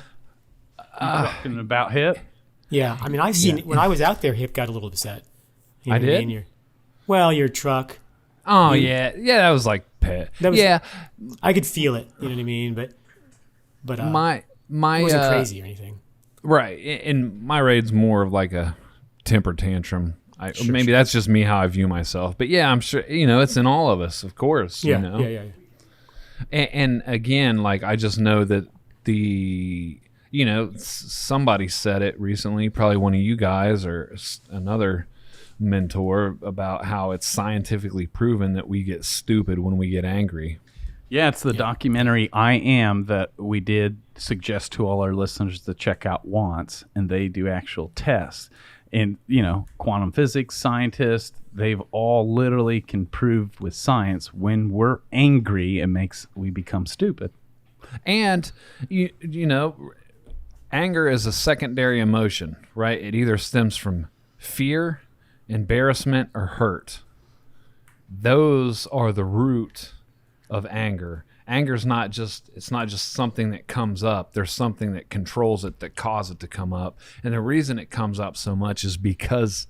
Talking about Hip? Yeah. I mean, I've seen when I was out there, Hip got a little upset. You know I did? I mean? Your truck. Oh, yeah. Yeah, that was like pet. I could feel it. You know what I mean? But my it wasn't crazy or anything. Right. And my raid's more of like a temper tantrum. Maybe that's just me, how I view myself. But yeah, I'm sure, it's in all of us, of course. Yeah. And again, like, I just know that somebody said it recently, probably one of you guys or another mentor, about how it's scientifically proven that we get stupid when we get angry. Yeah, it's the documentary I Am that we did suggest to all our listeners to check out once, and they do actual tests. And, quantum physics scientists, they've all literally can prove with science when we're angry, we become stupid. And, anger is a secondary emotion, right? It either stems from fear, embarrassment, or hurt. Those are the root of anger. Anger's not just something that comes up. There's something that controls it, that causes it to come up. And the reason it comes up so much is because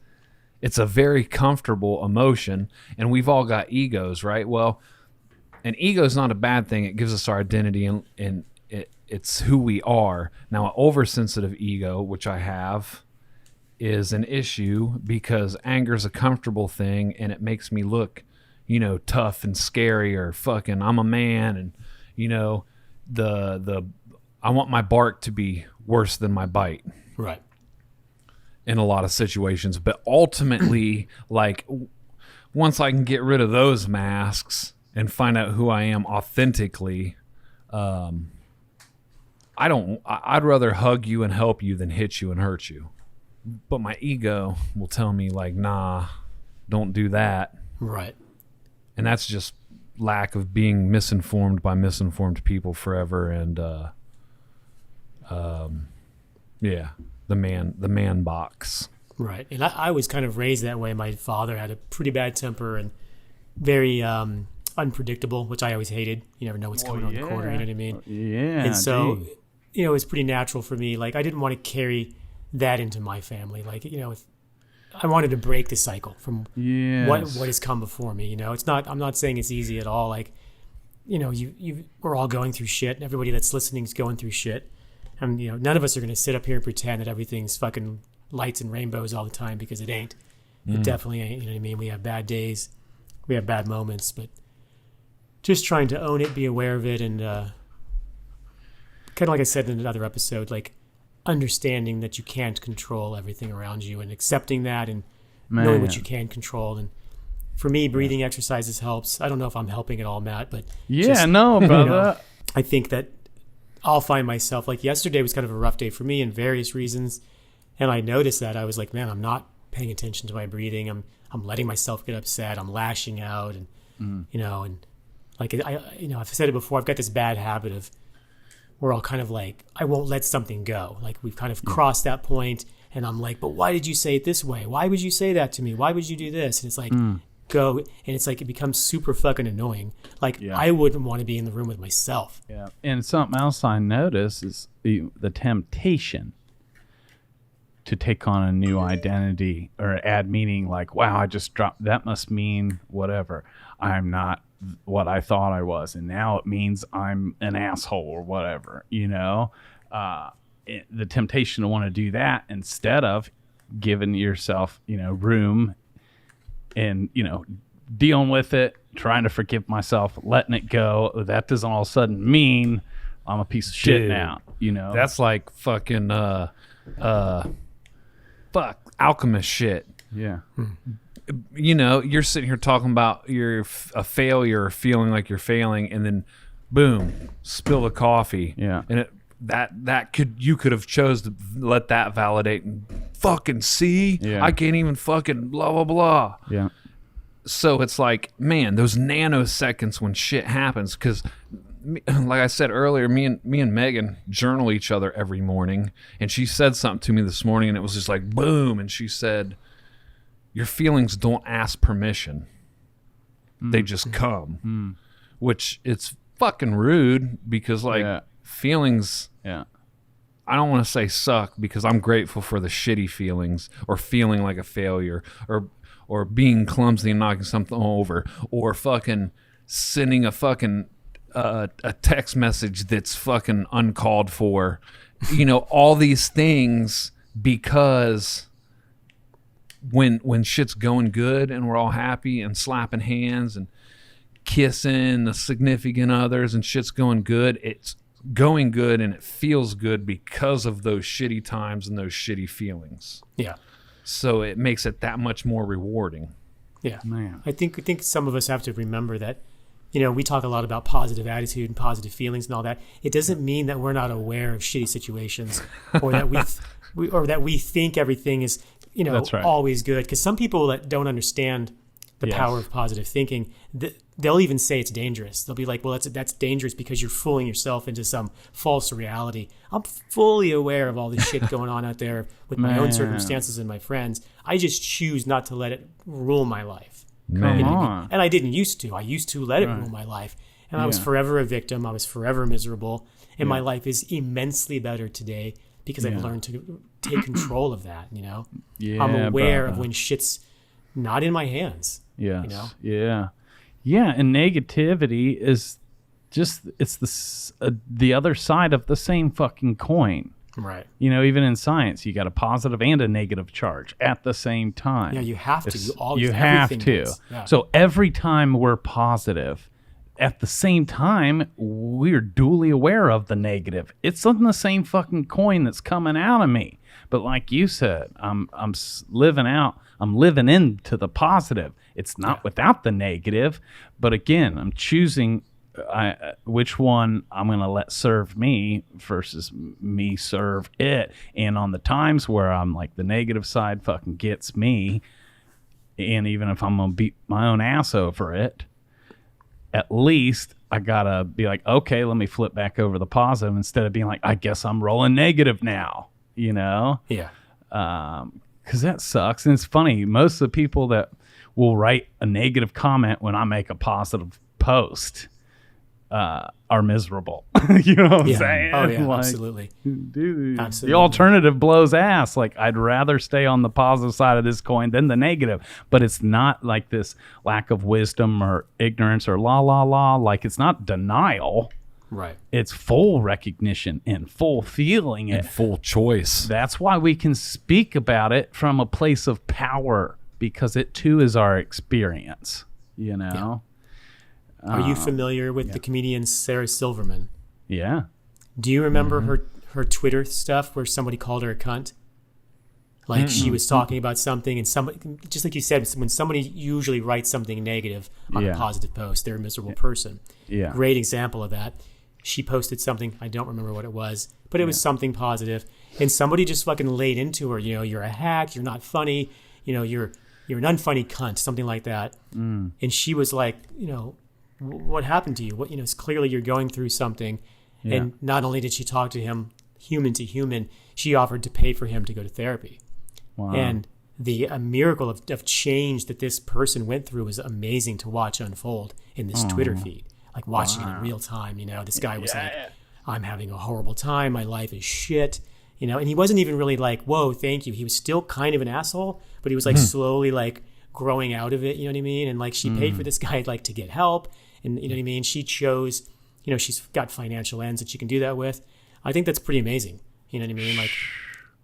it's a very comfortable emotion, and we've all got egos, right? Well, an ego is not a bad thing. It gives us our identity, and it's who we are. Now, an oversensitive ego, which I have, is an issue because anger is a comfortable thing, and it makes me look tough and scary, or fucking I'm a man, and I want my bark to be worse than my bite. Right. In a lot of situations, but ultimately, like, once I can get rid of those masks and find out who I am authentically, I'd rather hug you and help you than hit you and hurt you. But my ego will tell me, like, nah, don't do that. Right. And that's just lack of being misinformed by misinformed people forever. And the man box. Right. And I was kind of raised that way. My father had a pretty bad temper and very unpredictable, which I always hated. You never know what's coming on the corner, you know what I mean? Yeah. And so, it was pretty natural for me. Like, I didn't want to carry that into my family. Like, I wanted to break the cycle from what has come before me. I'm not saying it's easy at all. Like, we're all going through shit, and everybody that's listening is going through shit. And, none of us are going to sit up here and pretend that everything's fucking lights and rainbows all the time, because it ain't. It definitely ain't. You know what I mean? We have bad days. We have bad moments, but just trying to own it, be aware of it, and kind of like I said in another episode, like, understanding that you can't control everything around you, and accepting that, and knowing what you can control. And for me, breathing exercises helps. I don't know if I'm helping at all, Matt, but brother. I think that I'll find myself, like, yesterday was kind of a rough day for me in various reasons, and I noticed that I was like, man, I'm not paying attention to my breathing. I'm letting myself get upset. I'm lashing out, and and like I've said it before. I've got this bad habit of, we're all kind of like, I won't let something go. Like, we've kind of crossed that point, and I'm like, but why did you say it this way? Why would you say that to me? Why would you do this? And it's like, go, and it's like it becomes super fucking annoying. Like I wouldn't want to be in the room with myself. Yeah. And something else I notice is the temptation to take on a new identity or add meaning, like, wow, I just dropped, that must mean whatever. I'm not what I thought I was, and now it means I'm an asshole or whatever, you know? The temptation to want to do that instead of giving yourself, you know, room and, you know, dealing with it, trying to forgive myself, letting it go. That doesn't all of a sudden mean I'm a piece of shit now, you know? That's like fucking, alchemist shit. Yeah. You know, you're sitting here talking about you're a failure, feeling like you're failing, and then boom, spill the coffee. Yeah. And you could have chose to let that validate and fucking see. Yeah. I can't even fucking blah blah blah. Yeah. So it's like, man, those nanoseconds when shit happens, because like I said earlier, me and Megan journal each other every morning, and she said something to me this morning, and it was just like boom, and she said, your feelings don't ask permission. They just come. Which it's fucking rude, because like feelings, I don't want to say suck, because I'm grateful for the shitty feelings, or feeling like a failure, or being clumsy and knocking something over, or fucking sending a fucking a text message that's fucking uncalled for. You know, all these things, because when shit's going good and we're all happy and slapping hands and kissing the significant others and shit's going good, it's going good and it feels good because of those shitty times and those shitty feelings. Yeah. So it makes it that much more rewarding. Yeah. Man. I think some of us have to remember that, you know, we talk a lot about positive attitude and positive feelings and all that. It doesn't mean that we're not aware of shitty situations, or that we think everything is, you know, That's right. always good. Because some people that don't understand the power of positive thinking, they'll even say it's dangerous. They'll be like, well, that's dangerous because you're fooling yourself into some false reality. I'm fully aware of all this shit going on out there with my own circumstances and my friends. I just choose not to let it rule my life. Come on. And I didn't used to. I used to let it rule my life. And I was forever a victim. I was forever miserable. And my life is immensely better today because I've learned to take control of that, you know? Yeah, I'm aware of when shit's not in my hands. Yes. You know? Yeah. Yeah. And negativity is just, it's the other side of the same fucking coin. Right. You know, even in science, you got a positive and a negative charge at the same time. Yeah, you have to. You have to. Yeah. So every time we're positive, at the same time, we're duly aware of the negative. It's on the same fucking coin that's coming out of me. But like you said, I'm living into the positive. It's not without the negative, but again, I'm choosing which one I'm going to let serve me versus me serve it. And on the times where I'm like the negative side fucking gets me, and even if I'm going to beat my own ass over it, at least I got to be like, okay, let me flip back over the positive instead of being like, I guess I'm rolling negative now, you know? Yeah. Because that sucks. And it's funny, most of the people that will write a negative comment when I make a positive post are miserable. You know what I'm saying? Oh, yeah, like, absolutely. Dude, Absolutely. the alternative blows ass. Like, I'd rather stay on the positive side of this coin than the negative. But it's not like this lack of wisdom or ignorance or la, la, la. Like, it's not denial. Right. It's full recognition and full feeling it. And full choice. That's why we can speak about it from a place of power, because it too is our experience, you know? Are you familiar with the comedian Sarah Silverman? Yeah. Do you remember her Twitter stuff where somebody called her a cunt? Like she was talking about something, and somebody, just like you said, when somebody usually writes something negative on a positive post, they're a miserable person. Yeah. Great example of that. She posted something, I don't remember what it was, but it was something positive, and somebody just fucking laid into her, you know, you're a hack, you're not funny, you know, you're an unfunny cunt, something like that. And she was like, you know, what happened to you? What, you know, it's clearly you're going through something. Yeah. And not only did she talk to him human to human, she offered to pay for him to go to therapy. Wow. And the miracle of change that this person went through was amazing to watch unfold in this Twitter feed. Like watching it in real time, this guy was like, I'm having a horrible time. My life is shit, and he wasn't even really like, whoa, thank you. He was still kind of an asshole, but he was like slowly like growing out of it. You know what I mean? And like she paid for this guy like to get help. And you know what I mean? She chose, she's got financial ends that she can do that with. I think that's pretty amazing. You know what I mean? Like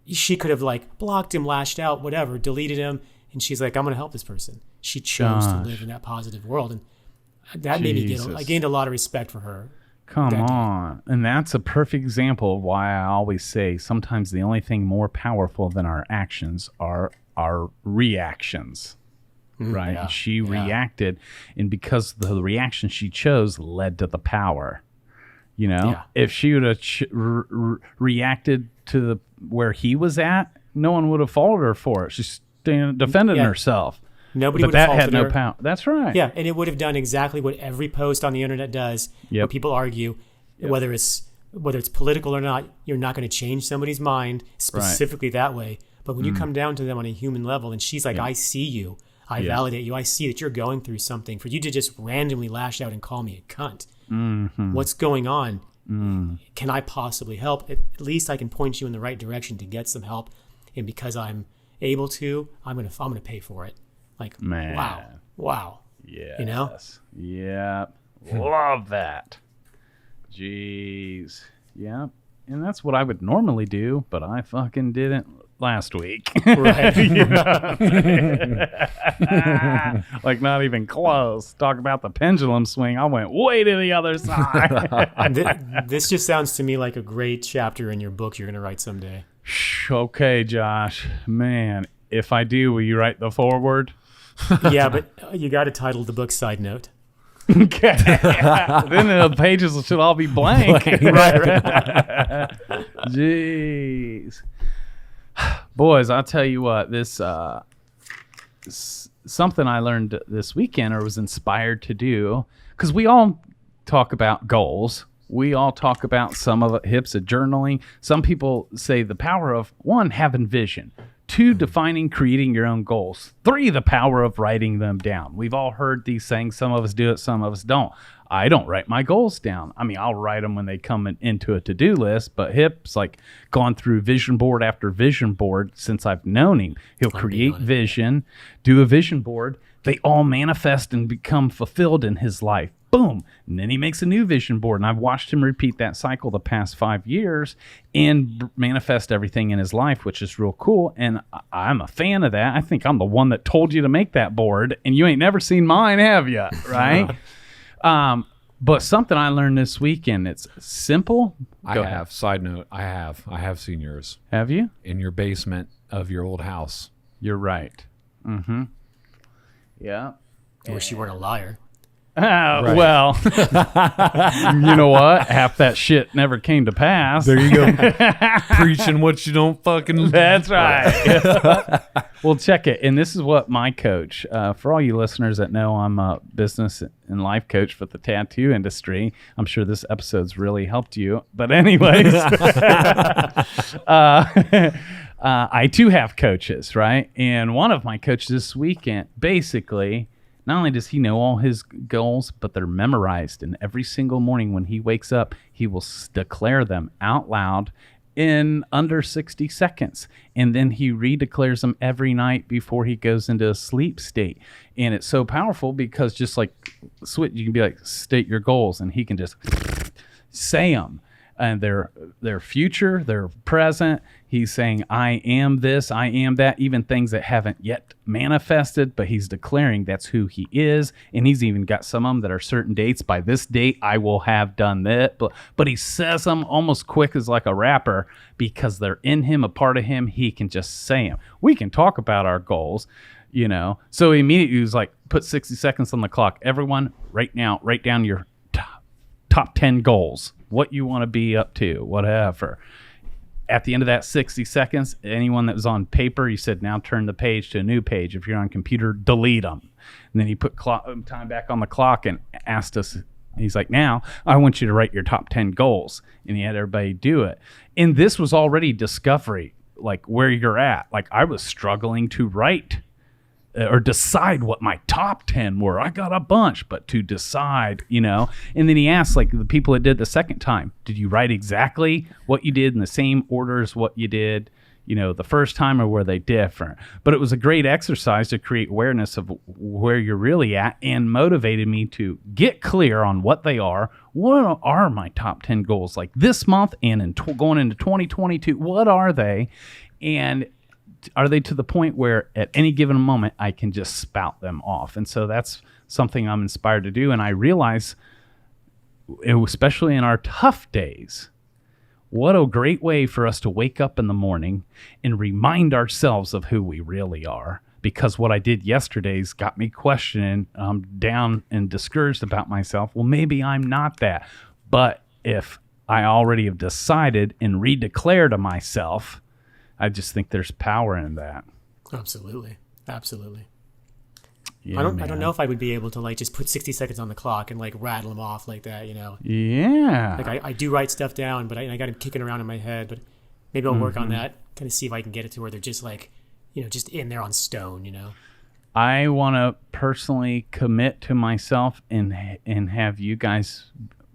she could have like blocked him, lashed out, whatever, deleted him. And she's like, I'm going to help this person. She chose to live in that positive world. And that made me I gained a lot of respect for her. Come on. And that's a perfect example of why I always say sometimes the only thing more powerful than our actions are our reactions. Right? Yeah, she reacted, and because the reaction she chose led to the power. If she would have reacted to where he was at, no one would have followed her for it. She's defending herself. Nobody but would have that had faulted no her. power. That's right. Yeah, and it would have done exactly what every post on the internet does. Where people argue, whether it's political or not, you're not going to change somebody's mind specifically that way. But when you come down to them on a human level, and she's like, I see you. I validate you. I see that you're going through something. For you to just randomly lash out and call me a cunt, what's going on? Can I possibly help? At least I can point you in the right direction to get some help. And because I'm able to, I'm gonna pay for it. Like, man, wow. Yes. Yeah. Love that. Jeez. Yeah. And that's what I would normally do, but I fucking didn't last week. Right. Like not even close. Talk about the pendulum swing. I went way to the other side. This just sounds to me like a great chapter in your book you're going to write someday. Okay, Josh. Man, if I do, will you write the foreword? Yeah, but you got to title the book Side Note. Okay. Then the pages should all be blank. Right. Jeez. Boys, I'll tell you what, this something I learned this weekend or was inspired to do, because we all talk about goals. We all talk about some of it, hips of journaling. Some people say the power of 1, having vision. 2, defining, creating your own goals. 3, the power of writing them down. We've all heard these things. Some of us do it, some of us don't. I don't write my goals down. I mean, I'll write them when they come into a to-do list, but Hip's like gone through vision board after vision board since I've known him. He'll create vision, do a vision board. They all manifest and become fulfilled in his life. Boom. And then he makes a new vision board. And I've watched him repeat that cycle the past 5 years and manifest everything in his life, which is real cool. And I'm a fan of that. I think I'm the one that told you to make that board, and you ain't never seen mine, have you? Right? But something I learned this weekend, it's simple. Go ahead. Side note, I have seen yours. Have you? In your basement of your old house. You're right. Mm-hmm. Yeah. I wish you weren't a liar. Right. Well, you know what? Half that shit never came to pass. There you go. Preaching what you don't fucking... That's right. Well, check it. And this is what my coach, for all you listeners that know I'm a business and life coach for the tattoo industry. I'm sure this episode's really helped you. But anyways, I too have coaches, right? And one of my coaches this weekend, basically... Not only does he know all his goals, but they're memorized. And every single morning when he wakes up, he will declare them out loud in under 60 seconds. And then he redeclares them every night before he goes into a sleep state. And it's so powerful because just like switch, you can be like, state your goals, and he can just say them. And their future, their present. He's saying, I am this, I am that, even things that haven't yet manifested, but he's declaring that's who he is. And he's even got some of them that are certain dates. By this date, I will have done that. But he says them almost quick as like a rapper because they're in him, a part of him. He can just say them. We can talk about our goals, you know. So immediately he was like, put 60 seconds on the clock. Everyone, right now, write down your top 10 goals. What you want to be up to, whatever. At the end of that 60 seconds, anyone that was on paper, you said, now turn the page to a new page. If you're on computer, delete them. And then he put time back on the clock and asked us, he's like, now I want you to write your top 10 goals. And he had everybody do it. And this was already discovery. like where you're at. Like I was struggling to write or decide what my top 10 were. I got a bunch, but to decide, you know. And then he asked, like, the people that did the second time, did you write exactly what you did in the same order as what you did, you know, the first time, or were they different? But it was a great exercise to create awareness of where you're really at, and motivated me to get clear on what they are. What are my top 10 goals like this month and going into 2022? What are they? And are they to the point where at any given moment I can just spout them off? And so that's something I'm inspired to do. And I realize, especially in our tough days, what a great way for us to wake up in the morning and remind ourselves of who we really are. Because what I did yesterday's got me questioning, down and discouraged about myself. Well, maybe I'm not that. But if I already have decided and redeclare to myself, I just think there's power in that. Absolutely. Absolutely. Yeah, I don't know if I would be able to like just put 60 seconds on the clock and like rattle them off like that, you know? Yeah. Like I do write stuff down, but I got them kicking around in my head, but maybe I'll work on that, kind of see if I can get it to where they're just like, you know, just in there on stone, you know? I want to personally commit to myself and have you guys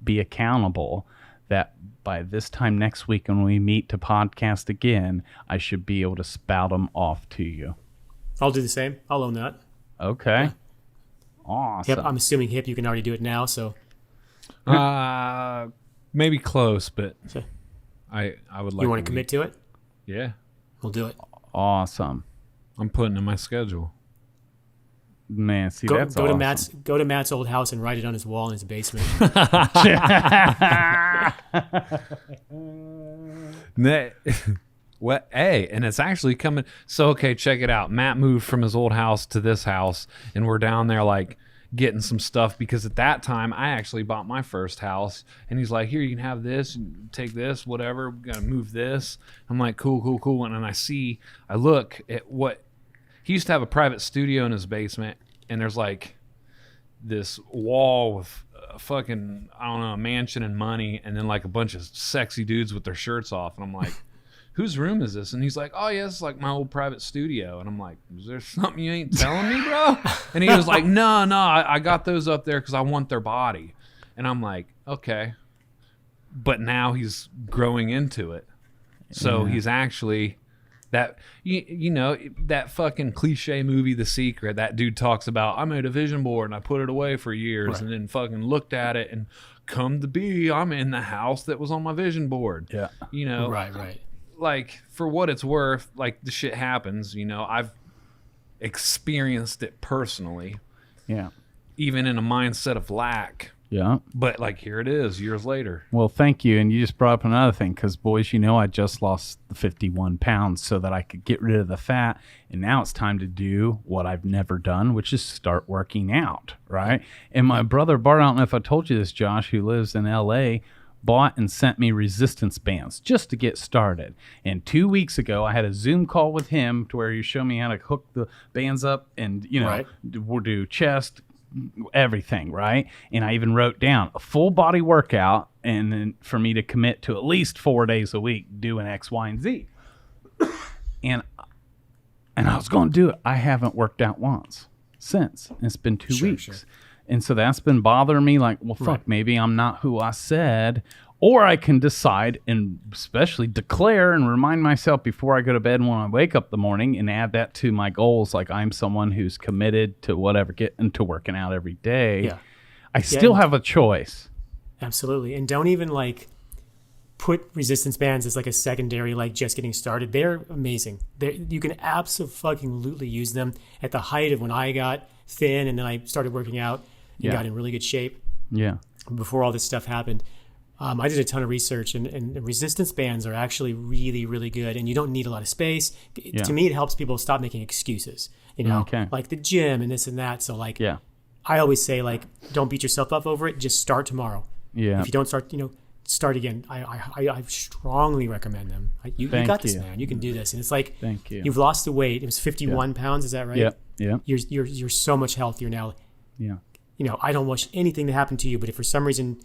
be accountable that by this time next week when we meet to podcast again, I should be able to spout them off to you. I'll do the same. I'll own that. Okay. Yeah. Awesome. Yep, I'm assuming Hip, you can already do it now, so. Maybe close, but So, I would like. you want to commit to it? Yeah, We'll do it. Awesome. I'm putting in my schedule. Man, see, Go, that's go awesome. to Matt's old house and write it on his wall in his basement. What? Hey, and it's actually coming. So, okay, check it out. Matt moved from his old house to this house, and we're down there like getting some stuff because at that time I actually bought my first house, and he's like, "Here, you can have this, and take this, whatever. We gotta move this." I'm like, "Cool." And then I look at what he used to have, a private studio in his basement, and there's like this wall with fucking, I don't know, a mansion and money, and then like a bunch of sexy dudes with their shirts off, and I'm like, whose room is this? And he's like, oh yeah, it's like my old private studio. And I'm like, is there something you ain't telling me, bro? And he was like, no, I got those up there because I want their body. And I'm like, okay. But now he's growing into it. So he's actually that, you know, that fucking cliche movie, The Secret, that dude talks about, I made a vision board and I put it away for years, right, and then fucking looked at it and come to be, I'm in the house that was on my vision board. Yeah. You know? Right. Like, for what it's worth, like, the shit happens, you know, I've experienced it personally. Yeah. Even in a mindset of lack. Yeah. But, like, here it is, years later. Well, thank you. And you just brought up another thing, because, boys, you know, I just lost the 51 pounds so that I could get rid of the fat. And now it's time to do what I've never done, which is start working out, right? And my brother Bart, I don't know if I told you this, Josh, who lives in L.A., bought and sent me resistance bands just to get started. And 2 weeks ago, I had a Zoom call with him to where he showed me how to hook the bands up and, you know, Right. we'll do chest, everything, right? And I even wrote down a full body workout, and then for me to commit to at least 4 days a week doing X, Y, and Z. and I was going to do it. I haven't worked out once since. It's been 2 weeks. Sure. And so that's been bothering me, like, well, fuck, Right. maybe I'm not who I said. Or I can decide and especially declare and remind myself before I go to bed and when I wake up in the morning, and add that to my goals. Like, I'm someone who's committed to whatever, getting to working out every day. Yeah. I still have a choice. Absolutely. And don't even like put resistance bands as like a secondary, like just getting started. They're amazing. You can absolutely use them. At the height of when I got thin and then I started working out and got in really good shape Yeah. before all this stuff happened. I did a ton of research, and resistance bands are actually really, really good. And you don't need a lot of space. Yeah. To me, it helps people stop making excuses, you know, Okay. like the gym and this and that. So like, Yeah. I always say, like, don't beat yourself up over it. Just start tomorrow. Yeah. If you don't start, you know, start again. I strongly recommend them. You Thank got this, you. man. You can do this. And it's like, Thank you. you've lost the weight. It was 51 pounds. Is that right? Yeah. Yeah. You're so much healthier now. Yeah. You know, I don't wish anything to happen to you, but if for some reason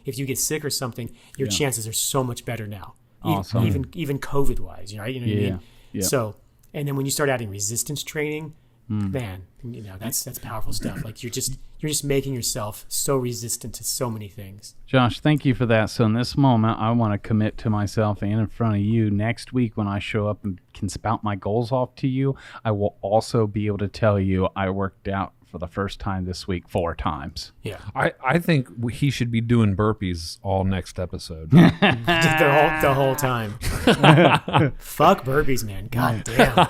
if you get sick or something, your chances are so much better now. Awesome. Even COVID wise, right? You know what I mean? Yeah. So, and then when you start adding resistance training, man, that's powerful stuff. Like you're just making yourself so resistant to so many things. Josh, thank you for that. So in this moment, I want to commit to myself and in front of you next week when I show up and can spout my goals off to you, I will also be able to tell you I worked out for the first time this week 4 times. Yeah. I think he should be doing burpees all next episode. the whole time. Fuck burpees, man. God damn.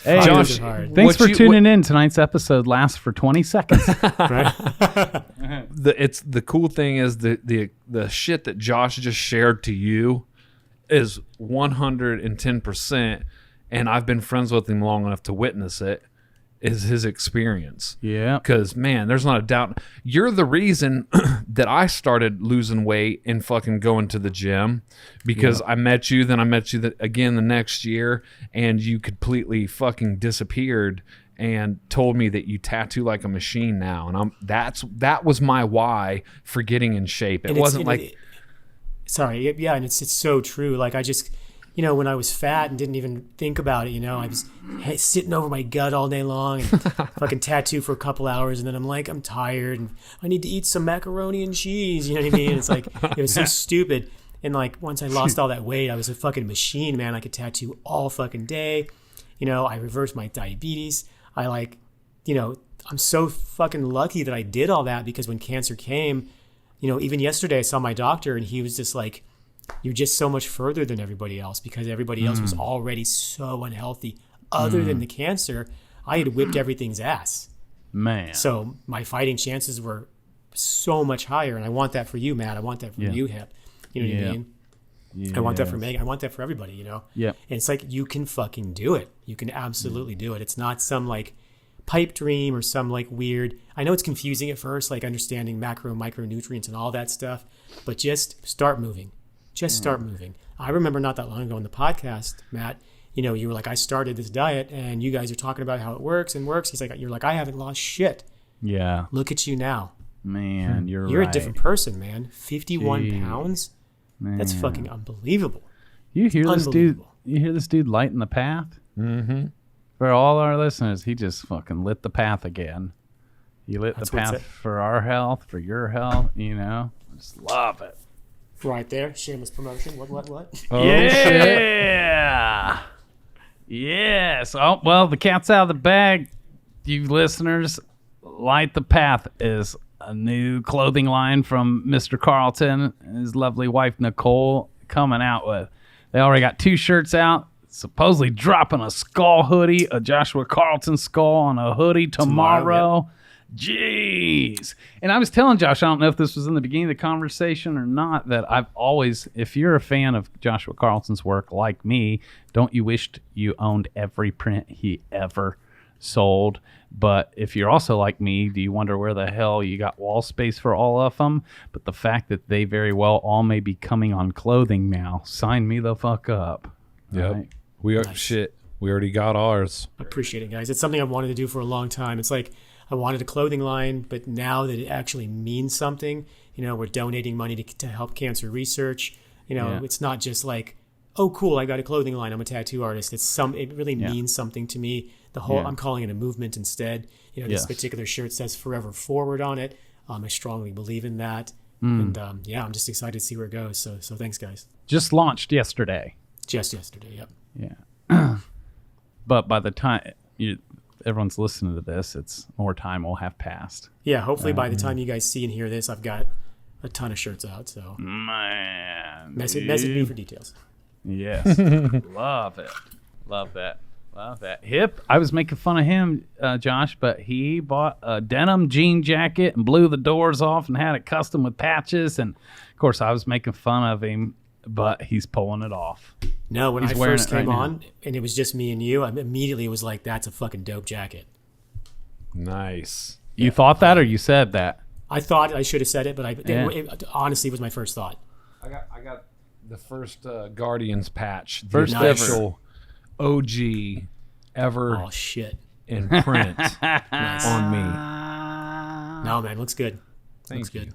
Hey, Josh, thanks for tuning in. Tonight's episode lasts for 20 seconds. Right? The cool thing is the shit that Josh just shared to you is 110%, and I've been friends with him long enough to witness it, is his experience. Yeah. Because, man, there's not a doubt. You're the reason that I started losing weight and fucking going to the gym, because I met you, then I met you again the next year, and you completely fucking disappeared and told me that you tattoo like a machine now. And that was my why for getting in shape. It wasn't like... Sorry, yeah, and it's so true. Like I just... when I was fat and didn't even think about it, I was sitting over my gut all day long and fucking tattoo for a couple hours. And then I'm like, I'm tired and I need to eat some macaroni and cheese. You know what I mean? It's like, it was so stupid. And like, once I lost all that weight, I was a fucking machine, man. I could tattoo all fucking day. I reversed my diabetes. I'm so fucking lucky that I did all that, because when cancer came, even yesterday I saw my doctor and he was just like, you're just so much further than everybody else, because everybody else was already so unhealthy. Other than the cancer, I had whipped everything's ass. Man. So my fighting chances were so much higher. And I want that for you, Matt. I want that for you, Hip. You know what I mean? Yeah. I want that for Megan. I want that for everybody, Yeah. And it's like, you can fucking do it. You can absolutely do it. It's not some like pipe dream or some like weird, I know it's confusing at first, like understanding macro, micronutrients and all that stuff, but just start moving. Just start moving. I remember not that long ago in the podcast, Matt, you were like, I started this diet and you guys are talking about how it works and works. He's like, you're like, I haven't lost shit. Yeah. Look at you now. Man, you're You're right. a different person, man. 51 pounds. Man. That's fucking unbelievable. You hear this dude? Unbelievable. You hear this dude lighting the path? Mm-hmm. For all our listeners, he just fucking lit the path again. He lit That's the what's path it. for our health, for your health. Just love it. Right there. Shameless promotion. What? Oh, yeah. Yes. Oh, well, the cat's out of the bag. You listeners, Light the Path is a new clothing line from Mr. Carlton and his lovely wife, Nicole, coming out with. They already got 2 shirts out. Supposedly dropping a skull hoodie, a Joshua Carlton skull on a hoodie tomorrow. Jeez. And I was telling Josh, I don't know if this was in the beginning of the conversation or not, that I've always, if you're a fan of Joshua Carlton's work like me, don't you wish you owned every print he ever sold? But if you're also like me, do you wonder where the hell you got wall space for all of them? But the fact that they very well all may be coming on clothing now, sign me the fuck up. Yep. Right? We are Nice. shit. We already got ours. I appreciate it, guys. It's something I've wanted to do for a long time. It's like I wanted a clothing line, but now that it actually means something, we're donating money to help cancer research. It's not just like, oh, cool, I got a clothing line, I'm a tattoo artist. It really means something to me. I'm calling it a movement instead. This particular shirt says Forever Forward on it. I strongly believe in that. And I'm just excited to see where it goes. So thanks, guys. Just launched yesterday. Just yesterday, yep. Yeah. But by the time everyone's listening to this, it's more time will have passed. Yeah, hopefully by the time you guys see and hear this, I've got a ton of shirts out. So Man. message me for details. Yes. Love it. Love that. Love that. Hip, I was making fun of him, Josh, but he bought a denim jean jacket and blew the doors off and had it custom with patches. And, of course, I was making fun of him, but he's pulling it off. No, when He's I wearing first it right came now. on and it was just me and you, I immediately was like, that's a fucking dope jacket. Nice. You thought that or you said that? I thought I should have said it, but Yeah. it honestly was my first thought. I got the first Guardians patch. The First official OG ever Oh, shit. in print Nice. on me. No, man, looks good. Thank looks you. good.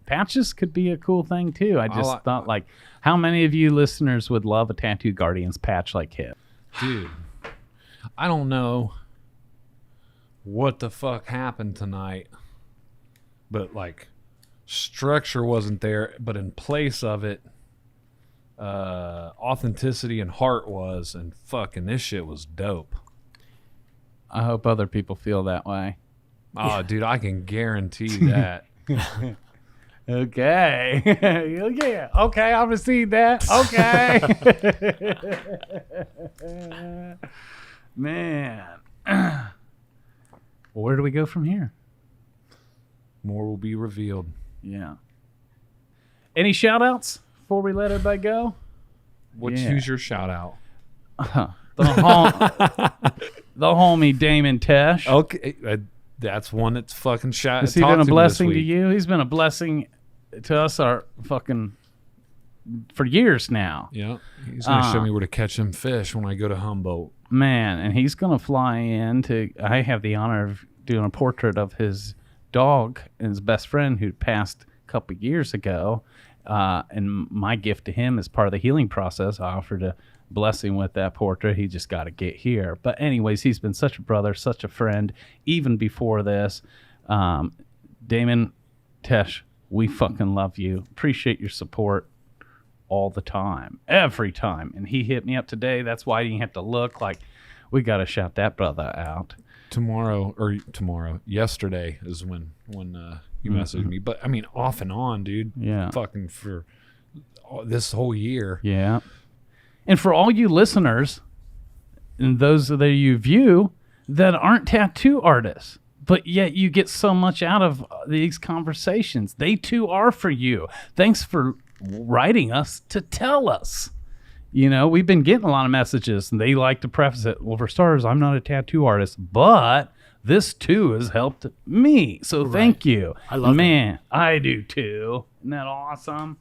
patches could be a cool thing too. I just thought, like, how many of you listeners would love a Tattoo Guardians patch like him? Dude, I don't know what the fuck happened tonight, but like structure wasn't there, but in place of it, authenticity and heart was, and fucking this shit was dope. I hope other people feel that way. Oh, dude, I can guarantee that. Okay. Yeah. Okay, I'll receive that. Okay. Man. Well, where do we go from here? More will be revealed. Yeah. Any shout outs before we let everybody go? Who's your shout out? The homie Damon Tesh. Okay, that's one that's fucking shot. Has he been a blessing to you? He's been a blessing to us, for years now. Yeah, he's gonna show me where to catch them fish when I go to Humboldt. Man, and he's gonna fly in to. I have the honor of doing a portrait of his dog and his best friend who passed a couple years ago. And my gift to him as part of the healing process, I offered to bless him with that portrait. He just got to get here. But anyways, he's been such a brother, such a friend, even before this. Damon Tesh, we fucking love you. Appreciate your support all the time, every time. And he hit me up today. That's why you have to look like we got to shout that brother out. Yesterday is when you messaged me. But I mean, off and on, dude. Yeah. Fucking for this whole year. Yeah. And for all you listeners and those that you view that aren't tattoo artists, but yet you get so much out of these conversations, they too are for you. Thanks for writing us to tell us. You know, we've been getting a lot of messages, and they like to preface it. Well, for starters, I'm not a tattoo artist, but this too has helped me. So thank you. I love it. I do too. Isn't that awesome?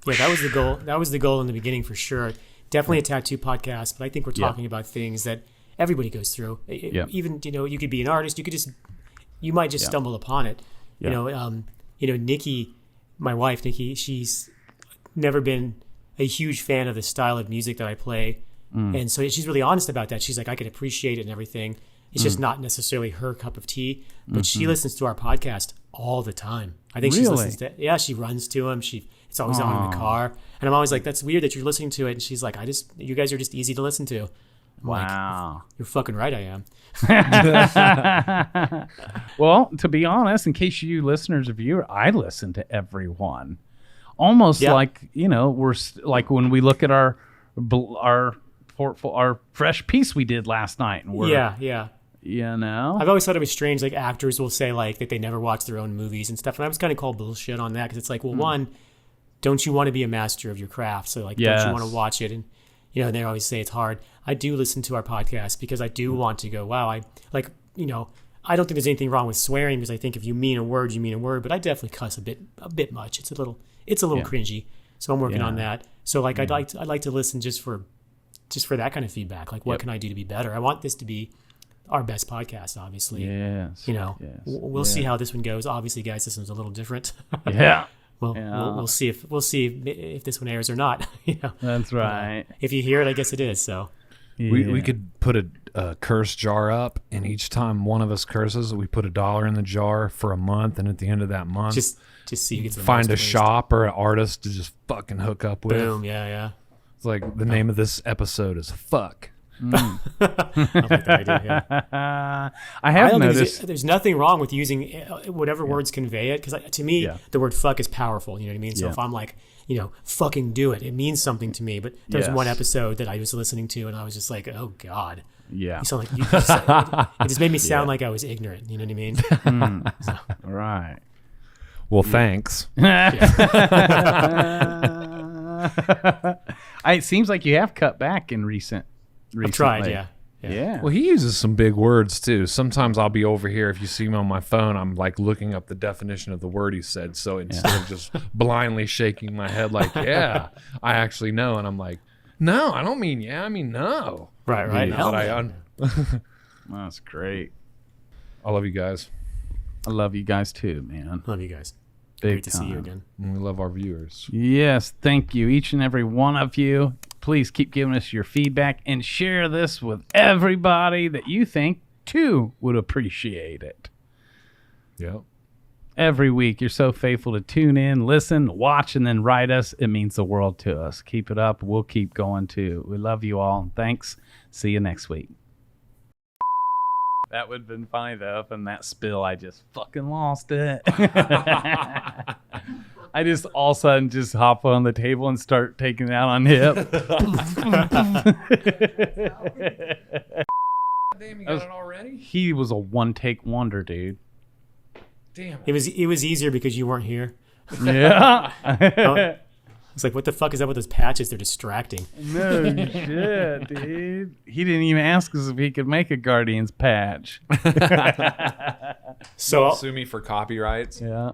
Yeah, that was the goal. That was the goal in the beginning for sure. Definitely a tattoo podcast, but I think we're talking about things that everybody goes through. Even, you could be an artist. You might just stumble upon it. Nikki, my wife, Nikki, she's never been a huge fan of the style of music that I play. And so she's really honest about that. She's like, I can appreciate it and everything. It's just not necessarily her cup of tea, but she listens to our podcast all the time. I think she listens to she runs to them. It's always on in the car. And I'm always like, that's weird that you're listening to it. And she's like, you guys are just easy to listen to. I'm like, you're fucking right, I am. Well, to be honest, in case you listeners or viewers, I listen to everyone. Almost like, we're like when we look at our fresh piece we did last night. And we're, I've always thought it was strange. Like actors will say like that they never watch their own movies and stuff. And I was kind of called bullshit on that because it's like, well, one, don't you want to be a master of your craft? So like, don't you want to watch it? And they always say it's hard. I do listen to our podcast because I do want to go, wow, I don't think there's anything wrong with swearing because I think if you mean a word, you mean a word. But I definitely cuss a bit much. It's a little cringy. So I'm working on that. So like I'd like to listen just for that kind of feedback. Like what can I do to be better? I want this to be our best podcast, obviously. Yes. We'll see how this one goes. Obviously, guys, this one's a little different. We'll see if this one airs or not. That's right. If you hear it, I guess it is. So we could put a curse jar up, and each time one of us curses, we put $1 in the jar for a month, and at the end of that month, just so you get find a shop or an artist to just fucking hook up with. Boom. Yeah. It's like the name of this episode is "Fuck." I like that idea, I have noticed there's nothing wrong with using whatever words convey it, because to me the word fuck is powerful, you know what I mean? So if I'm like, fucking do it means something to me. But there's one episode that I was listening to and I was just like, oh God, you sound like it just made me sound like I was ignorant, you know what I mean? Right. Well, thanks. It seems like you have cut back in recently. I've tried, yeah. Well, he uses some big words too. Sometimes I'll be over here. If you see me on my phone, I'm like looking up the definition of the word he said. So instead of just blindly shaking my head like, I actually know. And I'm like, no, I don't mean I mean no. Right. That's great. I love you guys. I love you guys too, man. Love you guys. Great to see you again. And we love our viewers. Yes, thank you, each and every one of you. Please keep giving us your feedback and share this with everybody that you think too would appreciate it. Yep. Every week, you're so faithful to tune in, listen, watch, and then write us. It means the world to us. Keep it up. We'll keep going too. We love you all. Thanks. See you next week. That would have been funny though. If in that spill, I just fucking lost it. I just all of a sudden just hop on the table and start taking it out on hip. Damn, you got it already? He was a one-take wonder, dude. Damn. It was easier because you weren't here. Yeah. It's like, what the fuck is up with those patches? They're distracting. No shit, dude. He didn't even ask us if he could make a Guardians patch. So Sue me for copyrights. Yeah.